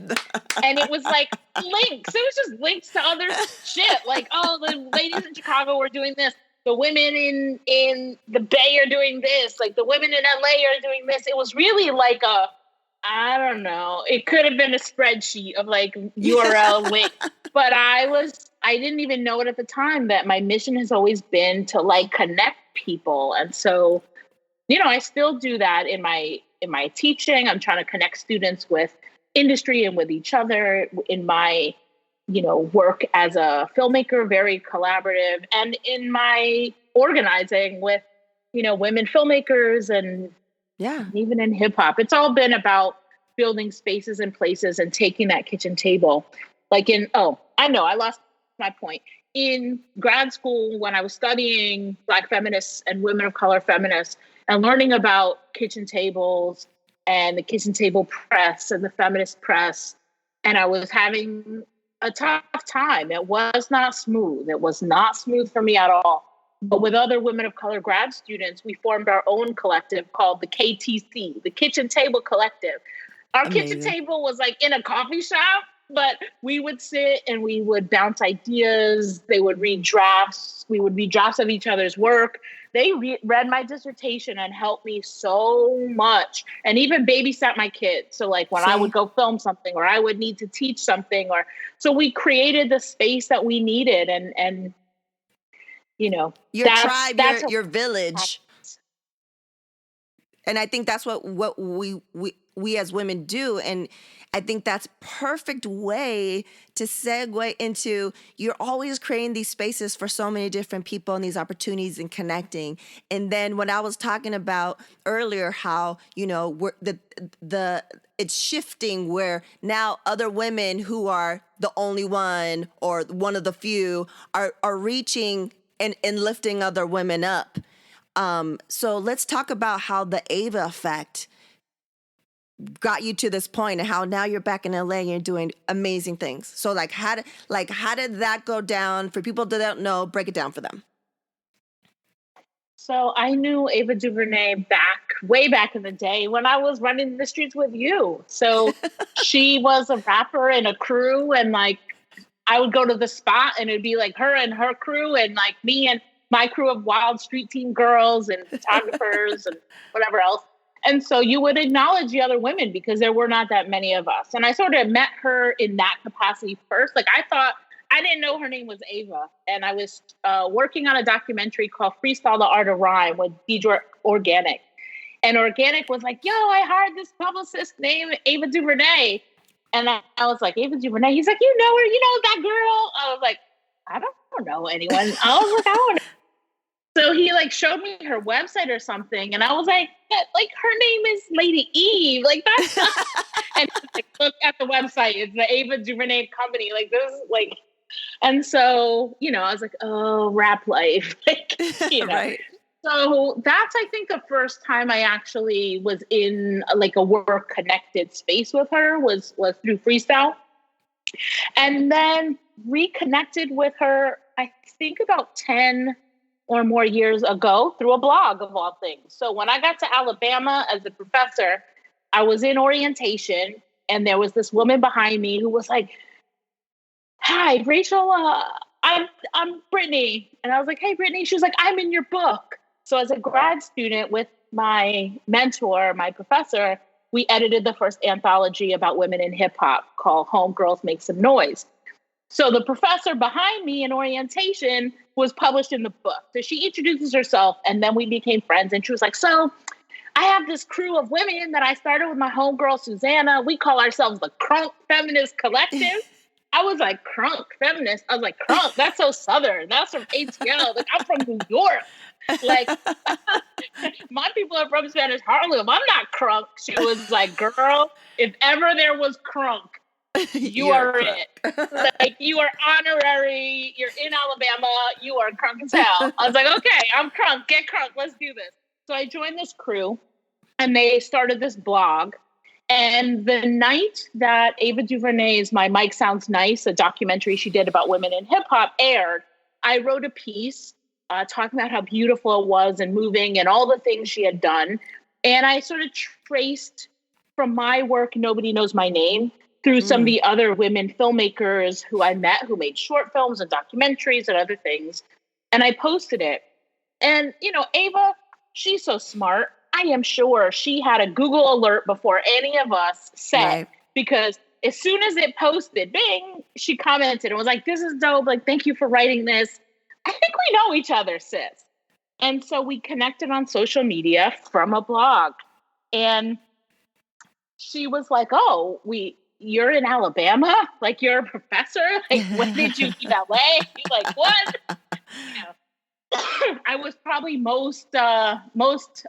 And it was like links. It was just links to other shit. Like, oh, the ladies in Chicago were doing this. The women in the Bay are doing this. Like, the women in LA are doing this. It was really like I don't know. It could have been a spreadsheet of like URL link. But I didn't even know it at the time that my mission has always been to like connect people. And so, I still do that in my teaching. I'm trying to connect students with industry and with each other. In my work as a filmmaker, very collaborative, and in my organizing with, women filmmakers and even in hip hop. It's all been about building spaces and places and taking that kitchen table. I lost my point. In grad school, when I was studying Black feminists and women of color feminists and learning about kitchen tables and the kitchen table press and the feminist press, and I was having a tough time. It was not smooth. It was not smooth for me at all. But with other women of color grad students, we formed our own collective called the KTC, the Kitchen Table Collective. Our Amazing. kitchen table was like in a coffee shop, but we would sit and we would bounce ideas. They would read drafts. We would read drafts of each other's work. They read my dissertation and helped me so much, and even babysat my kids. So like when I would go film something or I would need to teach something, so we created the space that we needed, and your tribe, your village. And I think that's what we as women do. And I think that's perfect way to segue into, you're always creating these spaces for so many different people and these opportunities and connecting. And then when I was talking about earlier, how, we're it's shifting where now other women who are the only one or one of the few are reaching and lifting other women up. So let's talk about how the Ava effect got you to this point and how now you're back in LA and you're doing amazing things. So how did that go down? For people that don't know, break it down for them. So I knew Ava DurVernay way back in the day when I was running the streets with you. So she was a rapper in a crew, and I would go to the spot and it'd be like her and her crew and me and my crew of wild street team girls and photographers and whatever else. And so you would acknowledge the other women because there were not that many of us. And I sort of met her in that capacity first. I didn't know her name was Ava. And I was working on a documentary called Freestyle the Art of Rhyme with DJ Organic. And Organic was like, yo, I hired this publicist named Ava DurVernay. And I was like, Ava DurVernay? He's like, you know her? You know that girl? I was like, I don't know anyone. I was like, I don't know. So he showed me her website or something. And I was like, her name is Lady Eve. That's not... And he's look at the website. It's the Ava DurVernay company. This, and so, I was like, oh, rap life. Right. So that's, I think, the first time I actually was in a work connected space with her was through Freestyle. And then reconnected with her, I think about 10 or more years ago through a blog of all things. So when I got to Alabama as a professor, I was in orientation and there was this woman behind me who was like, hi, Rachel, I'm Brittany. And I was like, hey, Brittany. She was like, I'm in your book. So as a grad student with my mentor, my professor, we edited the first anthology about women in hip hop called Homegirls Make Some Noise. So the professor behind me in orientation was published in the book. So she introduces herself and then we became friends. And she was like, so I have this crew of women that I started with my homegirl, Susanna. We call ourselves the Crunk Feminist Collective. I was like, Crunk Feminist? I was like, Crunk, that's so Southern. That's from ATL. I'm from New York. My people are from Spanish Harlem. I'm not crunk. She was like, girl, if ever there was crunk, you are it. You are honorary. You're in Alabama. You are crunk as hell. I was like, okay, I'm crunk. Get crunk. Let's do this. So I joined this crew and they started this blog. And the night that Ava DurVernay's My Mic Sounds Nice, a documentary she did about women in hip hop, aired, I wrote a piece talking about how beautiful it was and moving and all the things she had done. And I sort of traced from my work, Nobody Knows My Name, through some of the other women filmmakers who I met who made short films and documentaries and other things. And I posted it. And, Ava, she's so smart. I am sure she had a Google alert before any of us said, because as soon as it posted, bing, she commented and was like, this is dope. Thank you for writing this. I think we know each other, sis. And so we connected on social media from a blog. And she was like, oh, you're in Alabama? Like, you're a professor? Like, when did you leave LA? Like, what? I was probably most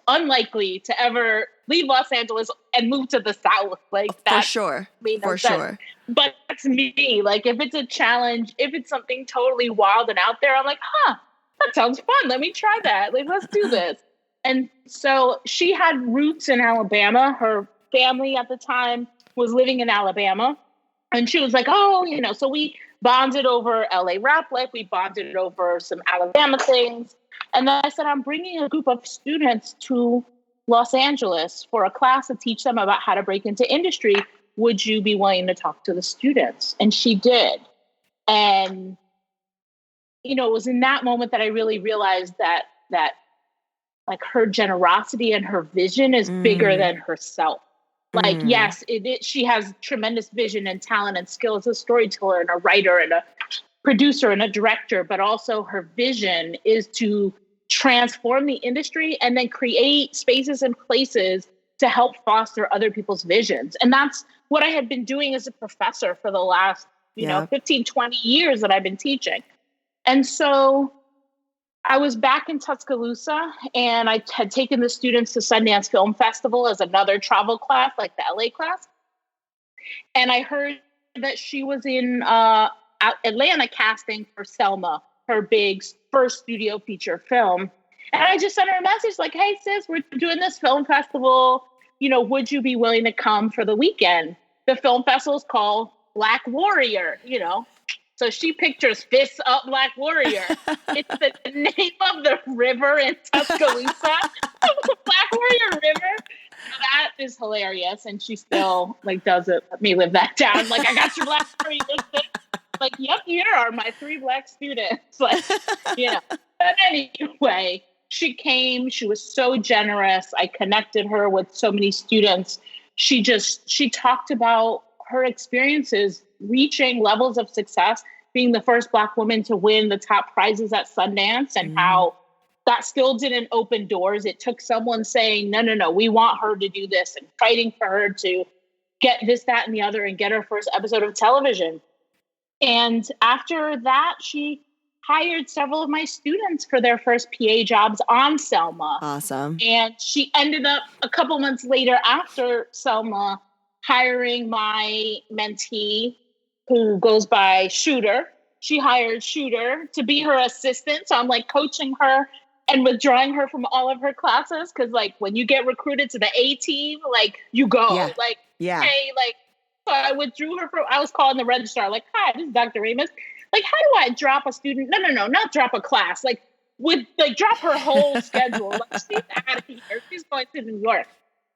unlikely to ever leave Los Angeles and move to the South. Like, that made no sense. But that's me. Like, if it's a challenge, if it's something totally wild and out there, I'm like, that sounds fun. Let me try that. Like, let's do this. And so she had roots in Alabama. Her family at the time was living in Alabama. And she was like, so we bonded over LA rap life. We bonded over some Alabama things. And then I said, I'm bringing a group of students to Los Angeles for a class to teach them about how to break into industry. Would you be willing to talk to the students? And she did. And, it was in that moment that I really realized that like, her generosity and her vision is bigger than herself. Like, yes, she has tremendous vision and talent and skill as a storyteller and a writer and a producer and a director, but also her vision is to transform the industry and then create spaces and places to help foster other people's visions. And that's what I had been doing as a professor for the last, 15, 20 years that I've been teaching. And so I was back in Tuscaloosa, and I had taken the students to Sundance Film Festival as another travel class, like the LA class. And I heard that she was in Atlanta casting for Selma, her big first studio feature film. And I just sent her a message like, hey, sis, we're doing this film festival. Would you be willing to come for the weekend? The film festival is called Black Warrior, So she pictures fists up Black Warrior. It's the name of the river in Tuscaloosa, Black Warrior River. That is hilarious. And she still doesn't let me live that down. Like, I got your Black Warrior. Like, yep, here are my 3 Black students. Like, But anyway, she came. She was so generous. I connected her with so many students. She talked about her experiences reaching levels of success, being the first Black woman to win the top prizes at Sundance, and how that still didn't open doors. It took someone saying, no, we want her to do this, and fighting for her to get this, that, and the other, and get her first episode of television. And after that, she hired several of my students for their first PA jobs on Selma. Awesome. And she ended up a couple months later after Selma hiring my mentee, who goes by Shooter. She hired Shooter to be her assistant. So I'm coaching her and withdrawing her from all of her classes. Cause when you get recruited to the A team, you go. Yeah. Hey, so I withdrew her I was calling the registrar, hi, this is Dr. Raimist. How do I drop a student? No, not drop a class. Drop her whole schedule. She's out of here. She's going to New York.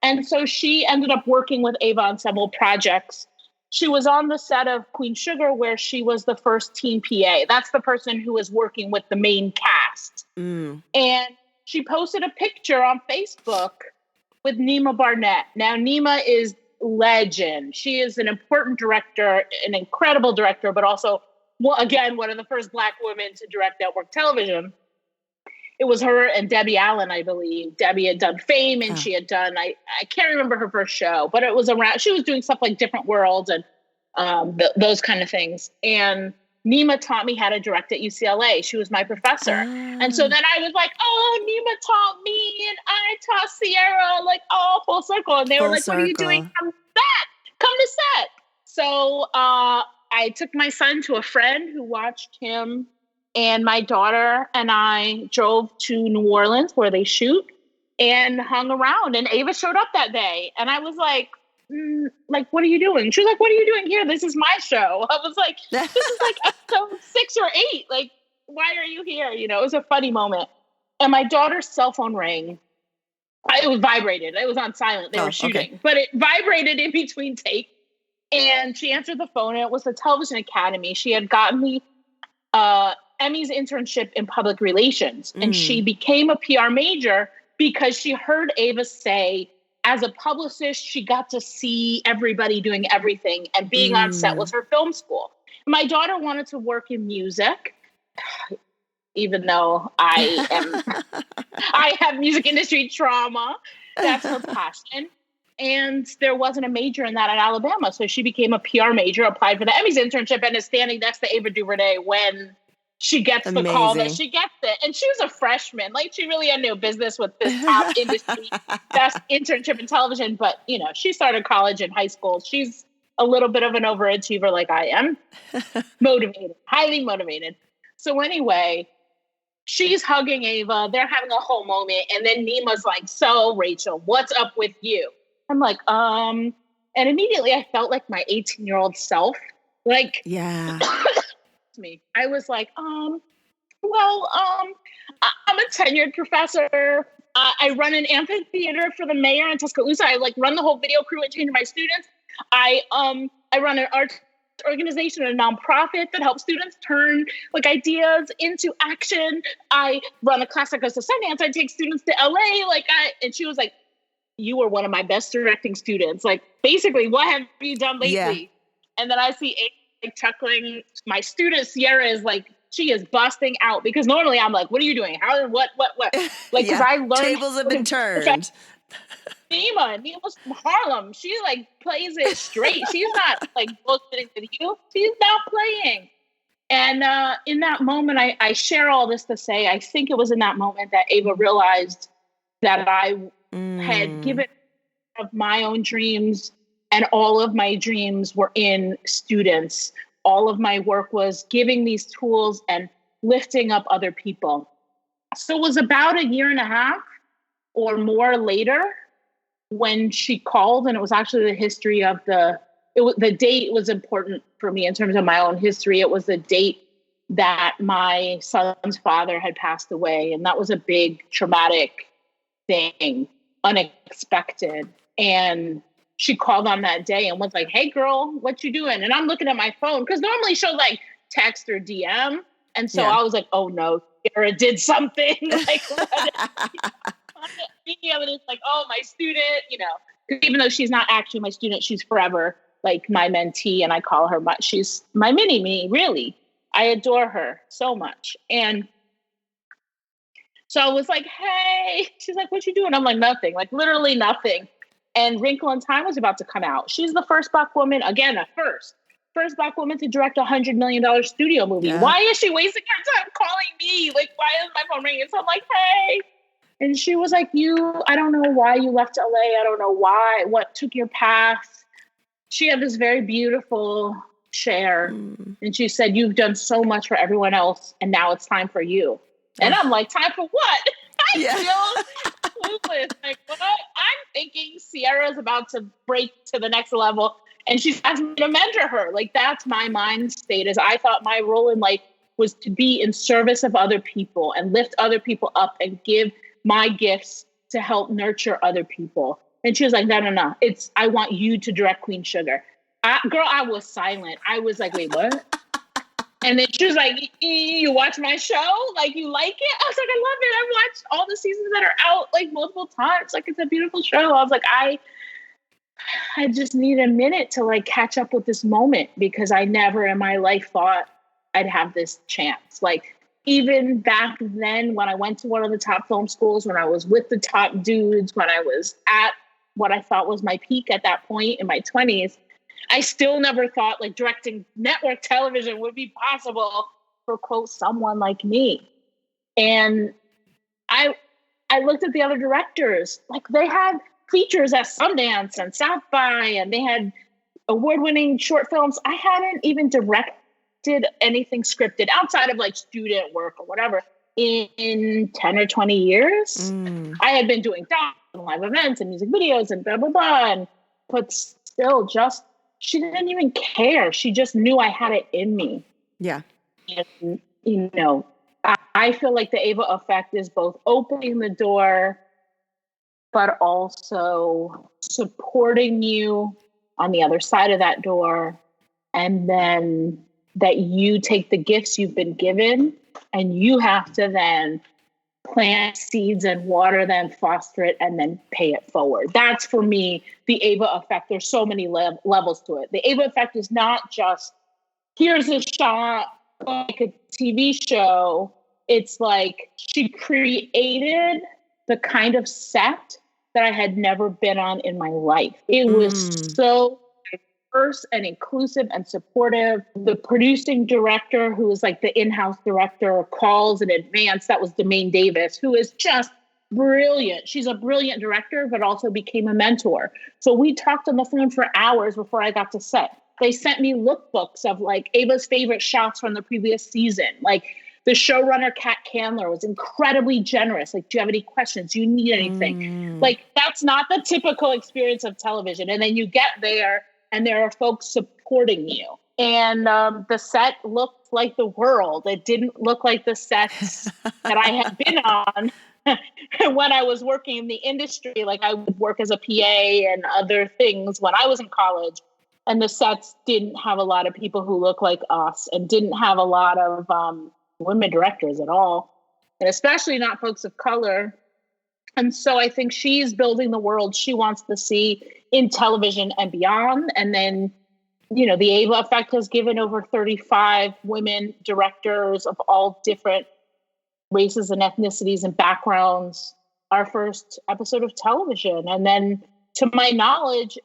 And so she ended up working with Ava on several projects. She was on the set of Queen Sugar, where she was the first teen PA. That's the person who was working with the main cast. And she posted a picture on Facebook with Nima Barnett. Now, Nima is legend. She is an important director, an incredible director, but also, again, one of the first Black women to direct network television. It was her and Debbie Allen, I believe. Debbie had done Fame, and she had done, I can't remember her first show, but it was around, she was doing stuff like Different Worlds and those kind of things. And Nima taught me how to direct at UCLA. She was my professor. And so then I was like, Nima taught me, and I taught Sierra, full circle. And they were like, what are you doing? Come to set. So I took my son to a friend who watched him, and my daughter and I drove to New Orleans, where they shoot, and hung around. And Ava showed up that day. And I was like, what are you doing? She was like, what are you doing here? This is my show. I was like, this is episode 6 or 8. Why are you here? It was a funny moment. And my daughter's cell phone rang. It was vibrated. It was on silent. They were shooting. Okay. But it vibrated in between takes. And she answered the phone, and it was the Television Academy. She had gotten the Emmy's internship in public relations. And she became a PR major because she heard Ava say, as a publicist, she got to see everybody doing everything, and being on set was her film school. My daughter wanted to work in music, even though I have music industry trauma. That's her passion. And there wasn't a major in that at Alabama. So she became a PR major, applied for the Emmys internship, and is standing next to Ava DurVernay when she gets the call that she gets it. And she was a freshman. Like, she really had no business with this top industry, best internship in television. But, you know, she started college and high school. She's a little bit of an overachiever like I am. Motivated, highly motivated. So anyway, she's hugging Ava. They're having a whole moment. And then Nima's like, so, Rachel, what's up with you? I'm like, and immediately I felt like my 18-year-old self. Like, yeah. me. I was like, I'm a tenured professor. I run an amphitheater for the mayor in Tuscaloosa. I like run the whole video crew and change my students. I run an art organization, a nonprofit that helps students turn like ideas into action. I run a class that goes to Sundance. I take students to LA. And she was like, you were one of my best directing students. Like, basically, what have you done lately? Yeah. And then I see like chuckling. My student Sierra is like, she is busting out because normally I'm like, what are you doing? How, what? Like, because I learned tables have been turned. Nima's from Harlem. She like plays it straight. She's not like bullshitting with you. She's not playing. And in that moment, I share all this to say, I think it was in that moment that Ava realized that I had given of my own dreams, and all of my dreams were in students. All of my work was giving these tools and lifting up other people. So it was about a year and a half or more later when she called, and it was actually the history of the date was important for me in terms of my own history. It was the date that my son's father had passed away, and that was a big traumatic thing, unexpected. And she called on that day and was like, hey girl, what you doing? And I'm looking at my phone because normally she'll like text or DM. And so I was like, oh no, Sarah did something. Like, it's like, oh, my student, you know, even though she's not actually my student, she's forever like my mentee. And I call her she's my mini-me, really. I adore her so much. And so I was like, hey, she's like, what you doing? I'm like, nothing, like literally nothing. And Wrinkle in Time was about to come out. She's the first Black woman, again, first Black woman to direct $100 million studio movie. Yeah. Why is she wasting her time calling me? Like, why is my phone ringing? So I'm like, hey. And she was like, I don't know why you left LA. I don't know why, what took your path. She had this very beautiful share. And she said, you've done so much for everyone else, and now it's time for you. And I'm like, time for what? I'm still clueless. Like, what? I'm thinking Sierra's about to break to the next level, and she's asking me to mentor her. Like, that's my mind state, is I thought my role in life was to be in service of other people and lift other people up and give my gifts to help nurture other people. And she was like, no. I want you to direct Queen Sugar. I was silent. I was like, wait, what? And then she was like, you watch my show? Like, you like it? I was like, I love it. I've watched all the seasons that are out like multiple times. Like, it's a beautiful show. I was like, I just need a minute to like catch up with this moment, because I never in my life thought I'd have this chance. Like, even back then when I went to one of the top film schools, when I was with the top dudes, when I was at what I thought was my peak at that point in my 20s, I still never thought like directing network television would be possible for, quote, someone like me. And I looked at the other directors, like they had features at Sundance and South by, and they had award-winning short films. I hadn't even directed anything scripted outside of like student work or whatever in 10 or 20 years. I had been doing docs and live events and music videos and blah, blah, blah. But still she didn't even care. She just knew I had it in me. Yeah. And, you know, I feel like the Ava effect is both opening the door, but also supporting you on the other side of that door. And then that you take the gifts you've been given and you have to then plant seeds and water them, foster it, and then pay it forward. That's, for me, the Ava effect. There's so many levels to it. The Ava effect is not just, here's a shot like a TV show. It's like she created the kind of set that I had never been on in my life. It was so diverse and inclusive and supportive. The producing director, who was like the in-house director, calls in advance. That was Demaine Davis, who is just brilliant. She's a brilliant director, but also became a mentor. So we talked on the phone for hours before I got to set. They sent me lookbooks of like Ava's favorite shots from the previous season. Like the showrunner, Kat Candler, was incredibly generous. Like, do you have any questions? Do you need anything? Like, that's not the typical experience of television. And then you get there and there are folks supporting you. And the set looked like the world. It didn't look like the sets that I had been on when I was working in the industry. Like, I would work as a PA and other things when I was in college. And the sets didn't have a lot of people who look like us and didn't have a lot of women directors at all, and especially not folks of color. And so I think she's building the world she wants to see in television and beyond. And then, you know, the Ava Effect has given over 35 women directors of all different races and ethnicities and backgrounds our first episode of television. And then, to my knowledge,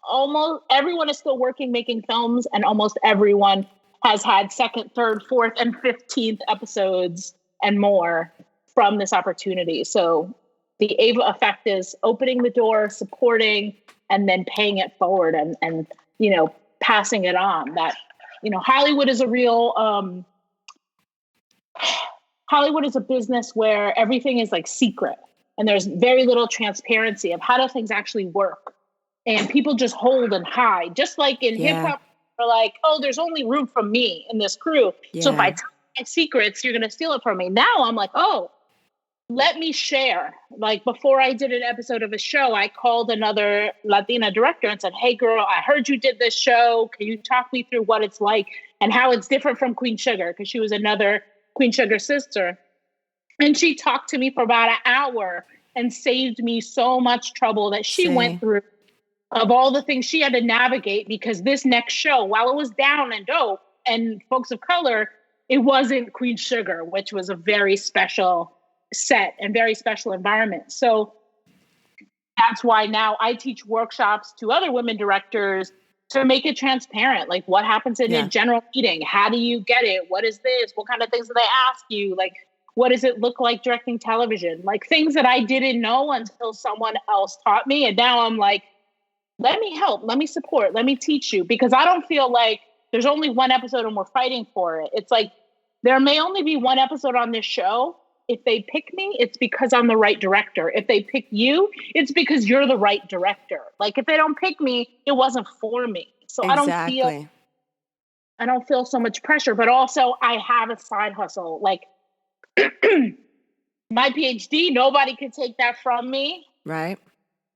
almost everyone is still working, making films, and almost everyone has had second, third, fourth, and 15th episodes and more from this opportunity. So the Ava Effect is opening the door, supporting, and then paying it forward and you know, passing it on. That, you know, Hollywood is a real, Hollywood is a business where everything is like secret and there's very little transparency of how do things actually work. And people just hold and hide, just like in hip hop. Are like, oh, there's only room for me in this crew. Yeah. So if I tell my secrets, you're going to steal it from me. Now I'm like, oh, let me share. Like before I did an episode of a show, I called another Latina director and said, hey, girl, I heard you did this show. Can you talk me through what it's like and how it's different from Queen Sugar? Because she was another Queen Sugar sister. And she talked to me for about an hour and saved me so much trouble that she went through, of all the things she had to navigate, because this next show, while it was down and dope and folks of color, it wasn't Queen Sugar, which was a very special set and very special environment. So that's why now I teach workshops to other women directors to make it transparent. Like, what happens in a general meeting? How do you get it? What is this? What kind of things do they ask you? Like, what does it look like directing television? Like things that I didn't know until someone else taught me. And now I'm like, let me help, let me support, let me teach you, because I don't feel like there's only one episode and we're fighting for it. It's like, there may only be one episode on this show. If they pick me, it's because I'm the right director. If they pick you, it's because you're the right director. Like if they don't pick me, it wasn't for me. So I don't feel so much pressure, but also I have a side hustle. Like my PhD, nobody can take that from me. Right.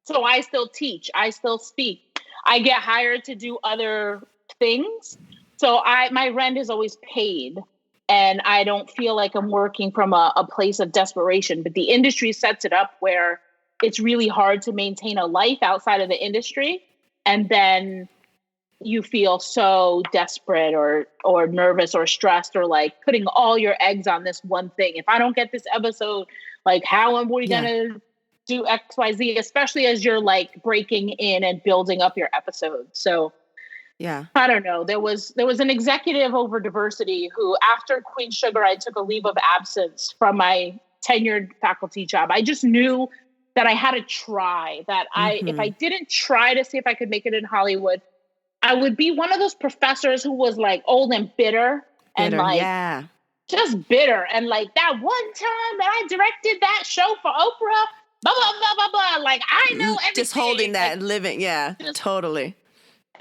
So I still teach, I still speak. I get hired to do other things. So my rent is always paid and I don't feel like I'm working from a place of desperation, but the industry sets it up where it's really hard to maintain a life outside of the industry. And then you feel so desperate or nervous or stressed or like putting all your eggs on this one thing. If I don't get this episode, like how am we going to do XYZ, especially as you're like breaking in and building up your episode. So I don't know. There was an executive over diversity who, after Queen Sugar, I took a leave of absence from my tenured faculty job. I just knew that I had to try, that if I didn't try to see if I could make it in Hollywood, I would be one of those professors who was like old and bitter and like just bitter. And like that one time that I directed that show for Oprah, blah, blah, blah, blah, blah. Like, I know everything. Just holding that like, and living. Yeah, totally.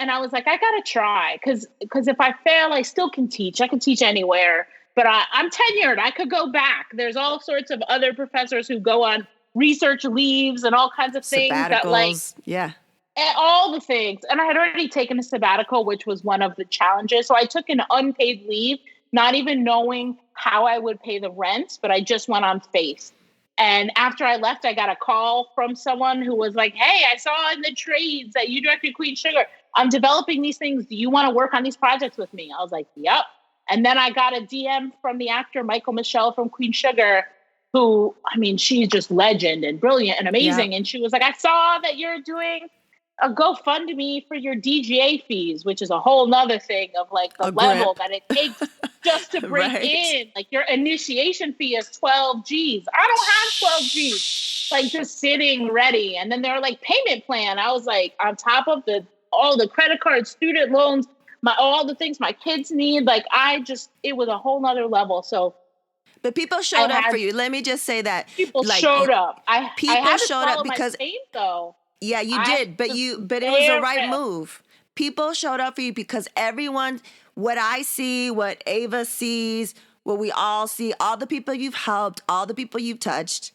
And I was like, I got to try. Because if I fail, I still can teach. I can teach anywhere. But I'm tenured. I could go back. There's all sorts of other professors who go on research leaves and all kinds of things. That like, all the things. And I had already taken a sabbatical, which was one of the challenges. So I took an unpaid leave, not even knowing how I would pay the rent, but I just went on faith. And after I left, I got a call from someone who was like, hey, I saw in the trades that you directed Queen Sugar. I'm developing these things. Do you want to work on these projects with me? I was like, yep. And then I got a DM from the actor Michael Michelle from Queen Sugar. who, I mean, she's just legend and brilliant and amazing. Yeah. And she was like, I saw that you're doing a GoFundMe for your DGA fees, which is a whole nother thing of like the level that it takes just to break Right. in. Like your initiation fee is 12 G's. I don't have 12 G's, like just sitting ready. And then they're like payment plan. I was like, on top of all the credit cards, student loans, all the things my kids need. Like it was a whole nother level. So, but people showed up for you. Let me just say that people like, showed up. People I had to showed follow up because my faith, though. yeah, you did, but it was the right move. People showed up for you because everyone, what I see, what Ava sees, what we all see, all the people you've helped, all the people you've touched,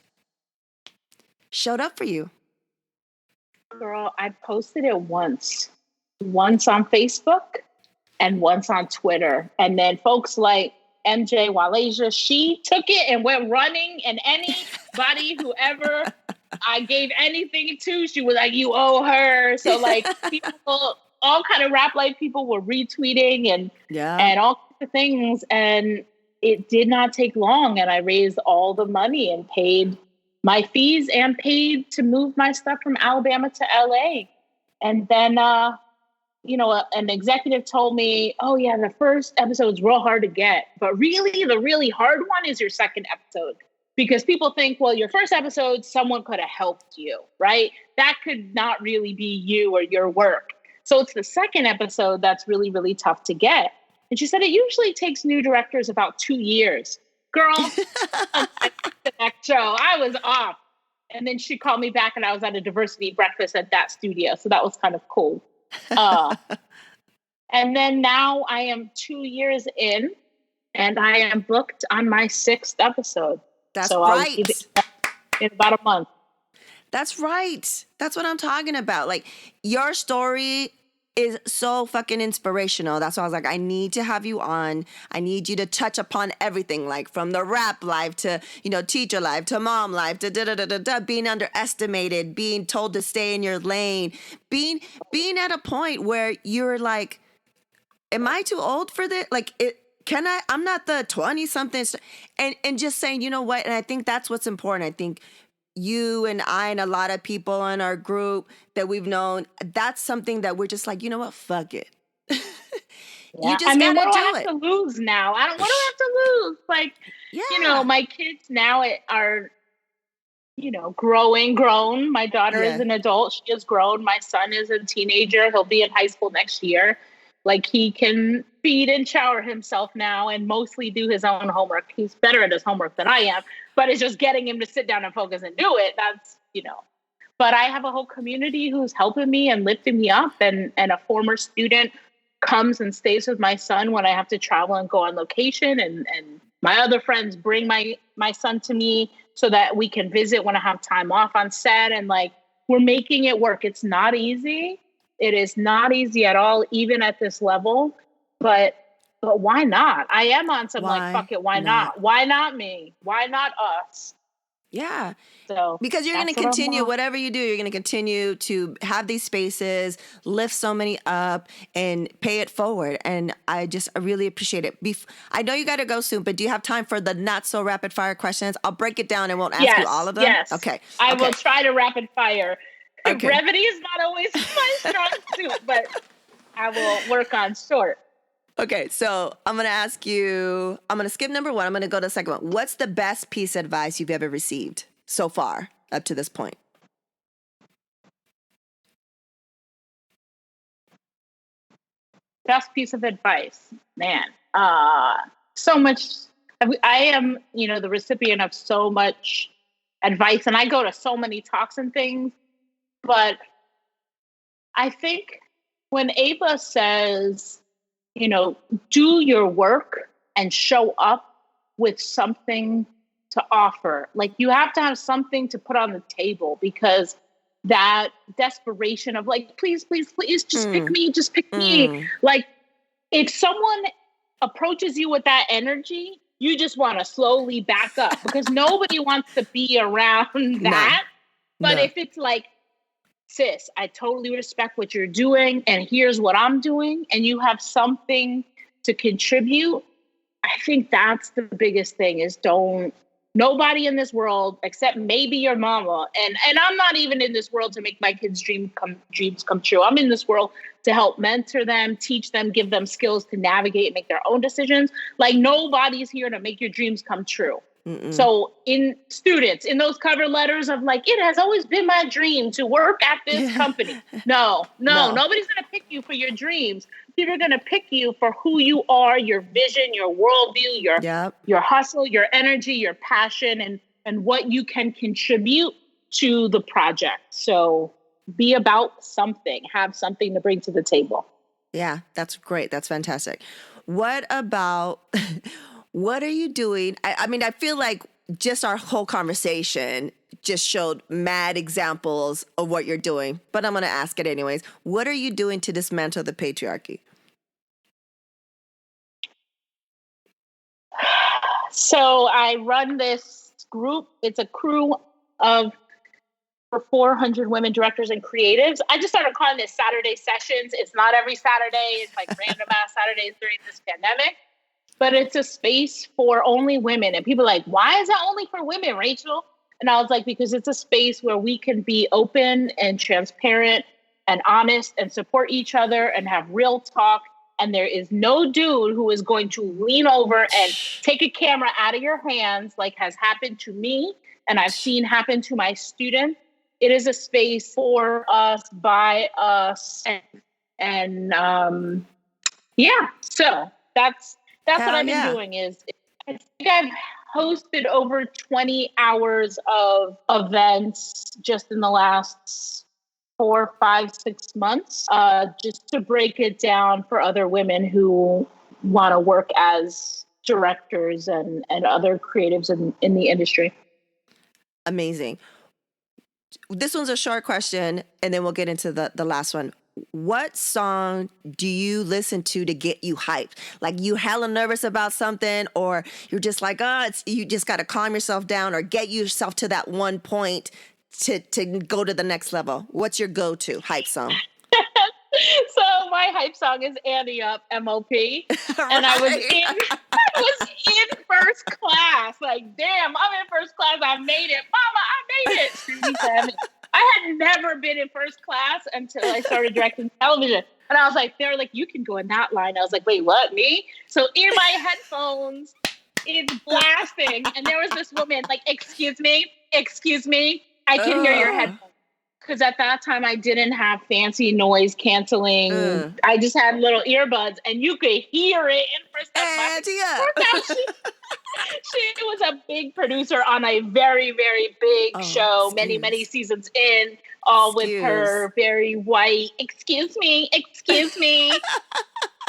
showed up for you. Girl, I posted it once on Facebook and once on Twitter. And then folks like MJ Walasia, she took it and went running, and anybody, whoever I gave anything to, she was like, you owe her. So like people, all kind of rap life people were retweeting and all kinds of things. And it did not take long. And I raised all the money and paid my fees and paid to move my stuff from Alabama to LA. And then, an executive told me, oh yeah, the first episode is real hard to get, but really the really hard one is your second episode. Because people think, well, your first episode, someone could have helped you, right? That could not really be you or your work. So it's the second episode that's really, really tough to get. And she said it usually takes new directors about 2 years. Girl, the next show, I was off. And then she called me back and I was at a diversity breakfast at that studio. So that was kind of cool. And then now I am 2 years in and I am booked on my 6th episode. That's so right. In about a month. That's right. That's what I'm talking about. Like, your story is so fucking inspirational. That's why I was like, I need to have you on. I need you to touch upon everything, like from the rap life to, teacher life to mom life to being underestimated, being told to stay in your lane, being at a point where you're like, am I too old for this? Like, I'm not the 20 something. And just saying, you know what? And I think that's what's important. I think you and I and a lot of people in our group that we've known, that's something that we're just like, you know what? Fuck it. Yeah. You just gotta what do I do have it. to lose now? What do I have to lose? Like, my kids now are, grown. My daughter is an adult. She is grown. My son is a teenager. He'll be in high school next year. Like, he can feed and shower himself now and mostly do his own homework. He's better at his homework than I am, but it's just getting him to sit down and focus and do it. That's, but I have a whole community who's helping me and lifting me up. And a former student comes and stays with my son when I have to travel and go on location. And my other friends bring my son to me so that we can visit when I have time off on set. And like, we're making it work. It's not easy. It is not easy at all, even at this level, but why not? I am on some like, fuck it. Why not? Why not me? Why not us? Yeah. So because you're going to continue, whatever you do, you're going to continue to have these spaces, lift so many up and pay it forward. And I really appreciate it. I know you got to go soon, but do you have time for the not so rapid fire questions? I'll break it down and won't ask you all of them. Yes. Okay. I will try to rapid fire. Okay. Brevity is not always my strong suit, but I will work on short. Okay, so I'm going to ask you, I'm going to skip number 1. I'm going to go to the second one. What's the best piece of advice you've ever received so far up to this point? Best piece of advice, man. So much. I am, the recipient of so much advice, and I go to so many talks and things. But I think when Ava says, do your work and show up with something to offer, like you have to have something to put on the table, because that desperation of like, please, please, please, just pick me. Like, if someone approaches you with that energy, you just want to slowly back up because nobody wants to be around that. But if it's like, sis, I totally respect what you're doing, and here's what I'm doing, and you have something to contribute, I think that's the biggest thing is don't Nobody in this world except maybe your mama. And I'm not even in this world to make my kids' dreams come true. I'm in this world to help mentor them, teach them, give them skills to navigate and make their own decisions. Like, nobody's here to make your dreams come true. Mm-mm. So in students, in those cover letters of like, it has always been my dream to work at this company. No, nobody's going to pick you for your dreams. People are going to pick you for who you are, your vision, your worldview, your hustle, your energy, your passion, and what you can contribute to the project. So be about something, have something to bring to the table. Yeah, that's great. That's fantastic. What about, what are you doing? I mean, I feel like just our whole conversation just showed mad examples of what you're doing, but I'm going to ask it anyways. What are you doing to dismantle the patriarchy? So I run this group. It's a crew of 400 women directors and creatives. I just started calling this Saturday Sessions. It's not every Saturday. It's like random ass Saturdays during this pandemic. But it's a space for only women. And people are like, why is that only for women, Rachel? And I was like, because it's a space where we can be open and transparent and honest and support each other and have real talk. And there is no dude who is going to lean over and take a camera out of your hands like has happened to me and I've seen happen to my students. It is a space for us, by us. And yeah, so that's what I've been doing. Is I think I've hosted over 20 hours of events just in the last 4, 5, 6 months, just to break it down for other women who want to work as directors and other creatives in the industry. Amazing. This one's a short question, and then we'll get into the last one. What song do you listen to get you hyped? Like, you hella nervous about something, or you're just like, you just got to calm yourself down or get yourself to that one point to go to the next level. What's your go-to hype song? So my hype song is Annie Up, MOP. And I was in first class. Like, damn, I'm in first class. I made it. Mama, I made it. I had never been in first class until I started directing television. And I was like, they're like, you can go in that line. I was like, wait, what, me? So in my headphones, it's blasting. And there was this woman like, excuse me, I can hear your headphones. Because at that time, I didn't have fancy noise canceling. I just had little earbuds, and you could hear it in first class. She was a big producer on a very, very big show, many seasons in, all with her very white, excuse me.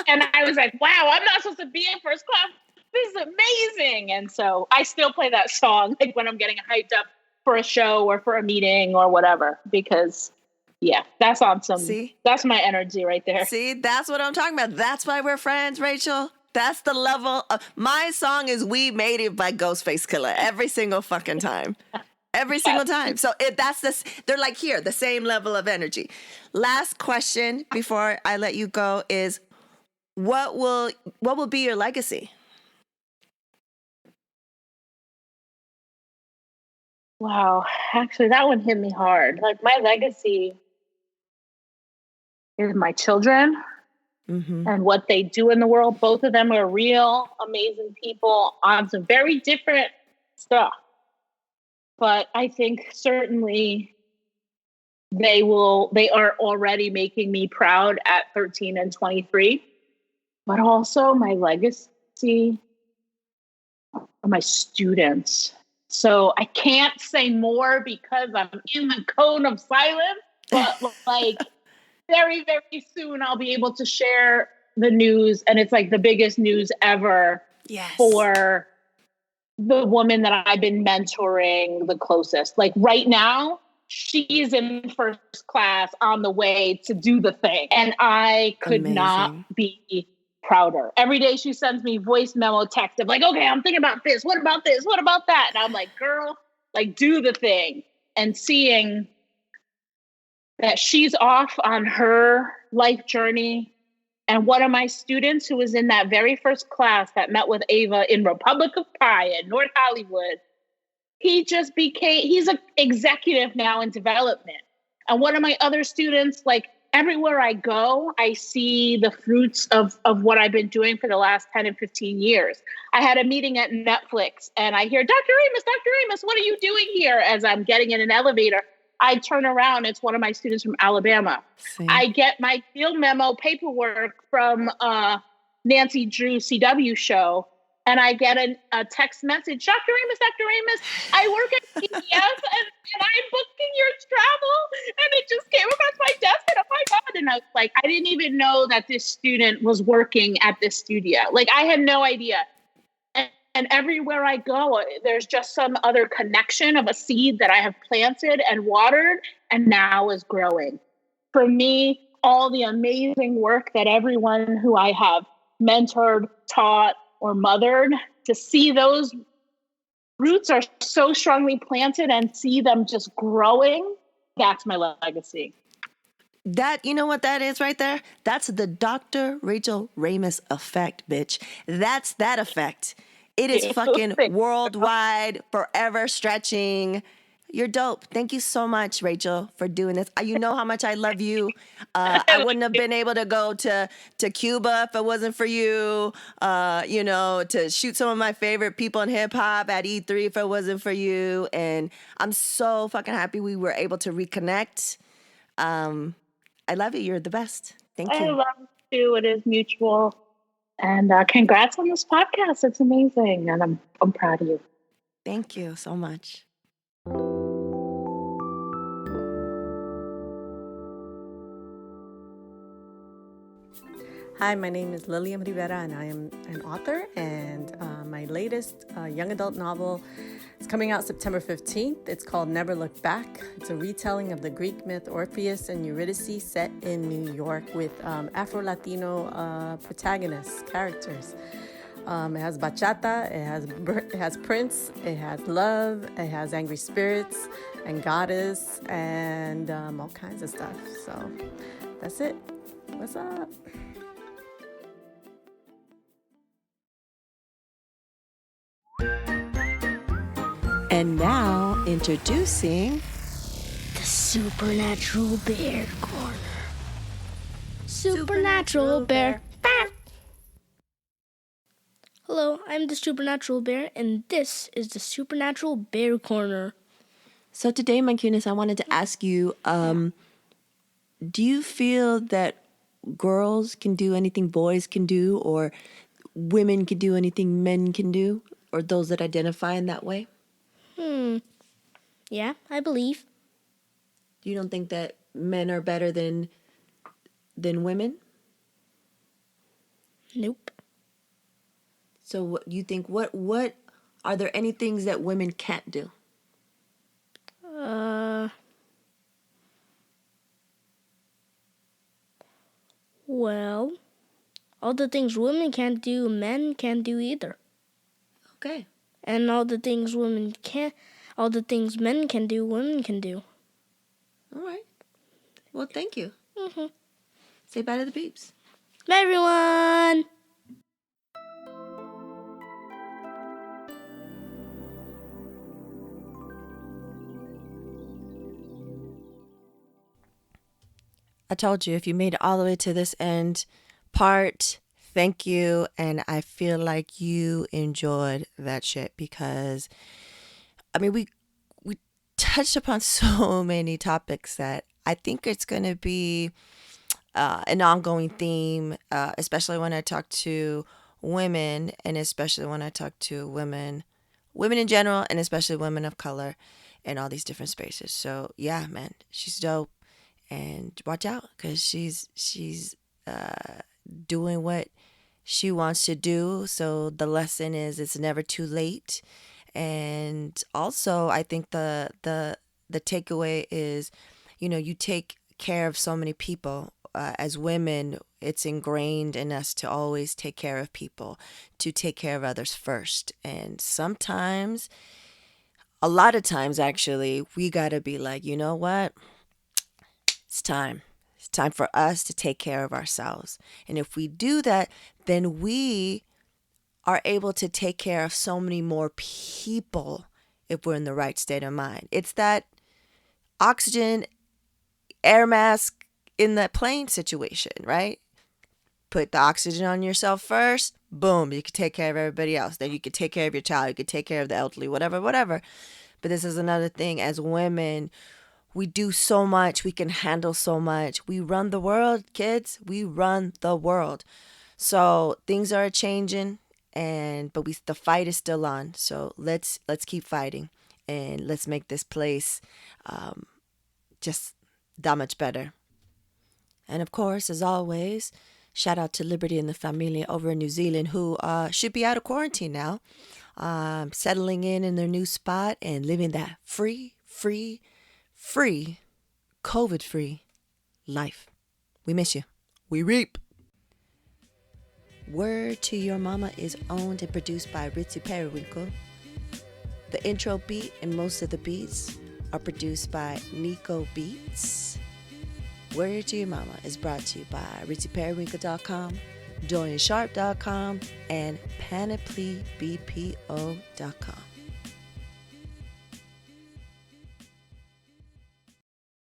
And I was like, wow, I'm not supposed to be in first class. This is amazing. And so I still play that song like when I'm getting hyped up for a show or for a meeting or whatever, because that's awesome. See? That's my energy right there. See, that's what I'm talking about. That's why we're friends, Rachel. That's the level of my song is We Made It by Ghostface Killer every single fucking time. Every single time. So they're like here, the same level of energy. Last question before I let you go is what will be your legacy? Wow. Actually, that one hit me hard. Like, my legacy is my children and what they do in the world. Both of them are real, amazing people on some very different stuff. But I think certainly they are already making me proud at 13 and 23. But also my legacy are my students. So I can't say more because I'm in the cone of silence, but like very, very soon I'll be able to share the news. And it's like the biggest news ever for the woman that I've been mentoring the closest. Like right now, she's in first class on the way to do the thing. And I could not be prouder. Every day she sends me voice memo text of like, okay, I'm thinking about this. What about this? What about that? And I'm like, girl, like, do the thing. And seeing that she's off on her life journey. And one of my students who was in that very first class that met with Ava in Republic of Pie in North Hollywood he's an executive now in development. And one of my other students, like everywhere I go, I see the fruits of what I've been doing for the last 10 and 15 years. I had a meeting at Netflix and I hear, Dr. Raimist, what are you doing here? As I'm getting in an elevator, I turn around. It's one of my students from Alabama. See? I get my field memo paperwork from Nancy Drew CW show. And I get a text message, Dr. Raimist, I work at PBS and I'm booking your travel. And it just came across my desk and oh my God. And I was like, I didn't even know that this student was working at this studio. Like I had no idea. And everywhere I go, there's just some other connection of a seed that I have planted and watered and now is growing. For me, all the amazing work that everyone who I have mentored, taught, or mothered, to see those roots are so strongly planted and see them just growing, that's my legacy. That, you know what that is right there? That's the Dr. Rachel Raimist effect, bitch. That's that effect. It is fucking worldwide, forever stretching. You're dope. Thank you so much, Rachel, for doing this. You know how much I love you. I wouldn't have been able to go to Cuba if it wasn't for you. To shoot some of my favorite people in hip hop at E3 if it wasn't for you. And I'm so fucking happy we were able to reconnect. I love you. You're the best. Thank you. I love you too. It is mutual. And congrats on this podcast. It's amazing. And I'm proud of you. Thank you so much. Hi, my name is Lilian Rivera, and I am an author. And my latest young adult novel is coming out September 15th. It's called Never Look Back. It's a retelling of the Greek myth Orpheus and Eurydice set in New York with Afro-Latino characters. It has bachata, it has Prince, it has love, it has angry spirits and goddess and all kinds of stuff. So that's it. What's up? And now, introducing the Supernatural Bear Corner. Supernatural Bear. Hello, I'm the Supernatural Bear, and this is the Supernatural Bear Corner. So today, my cuteness, I wanted to ask you, do you feel that girls can do anything boys can do, or women can do anything men can do, or those that identify in that way? Yeah, I believe. You don't think that men are better than women? Nope. So what you think? What are there any things that women can't do? Well, all the things women can't do, men can't do either. Okay. And all the things men can do, women can do. All right. Well, thank you. Say bye to the peeps. Bye, everyone. I told you, if you made it all the way to this end part, thank you. And I feel like you enjoyed that shit because, I mean, we touched upon so many topics that I think it's going to be an ongoing theme, especially when I talk to women, and especially when I talk to women in general, and especially women of color in all these different spaces. So yeah, man, she's dope. And watch out, because she's doing what she wants to do. So the lesson is it's never too late. And also, I think the takeaway is, you take care of so many people. As women, it's ingrained in us to always take care of people, to take care of others first. And sometimes, a lot of times actually, we gotta be like, you know what? It's time. It's time for us to take care of ourselves. And if we do that, then we are able to take care of so many more people if we're in the right state of mind. It's that oxygen air mask in the plane situation, right? Put the oxygen on yourself first, boom, you can take care of everybody else. Then you can take care of your child, you can take care of the elderly, whatever. But this is another thing. As women, we do so much, we can handle so much. We run the world, kids. We run the world. So things are changing, but the fight is still on. So let's keep fighting, and let's make this place just that much better. And of course, as always, shout out to Liberty and the Familia over in New Zealand, who should be out of quarantine now, settling in their new spot and living that free, COVID-free life. We miss you. We reap. Word to Your Mama is owned and produced by Ritzy Periwinkle. The intro beat and most of the beats are produced by Nico Beats. Word to Your Mama is brought to you by ritzyperiwinkle.com, DorianSharp.com, and PanoplyBPO.com.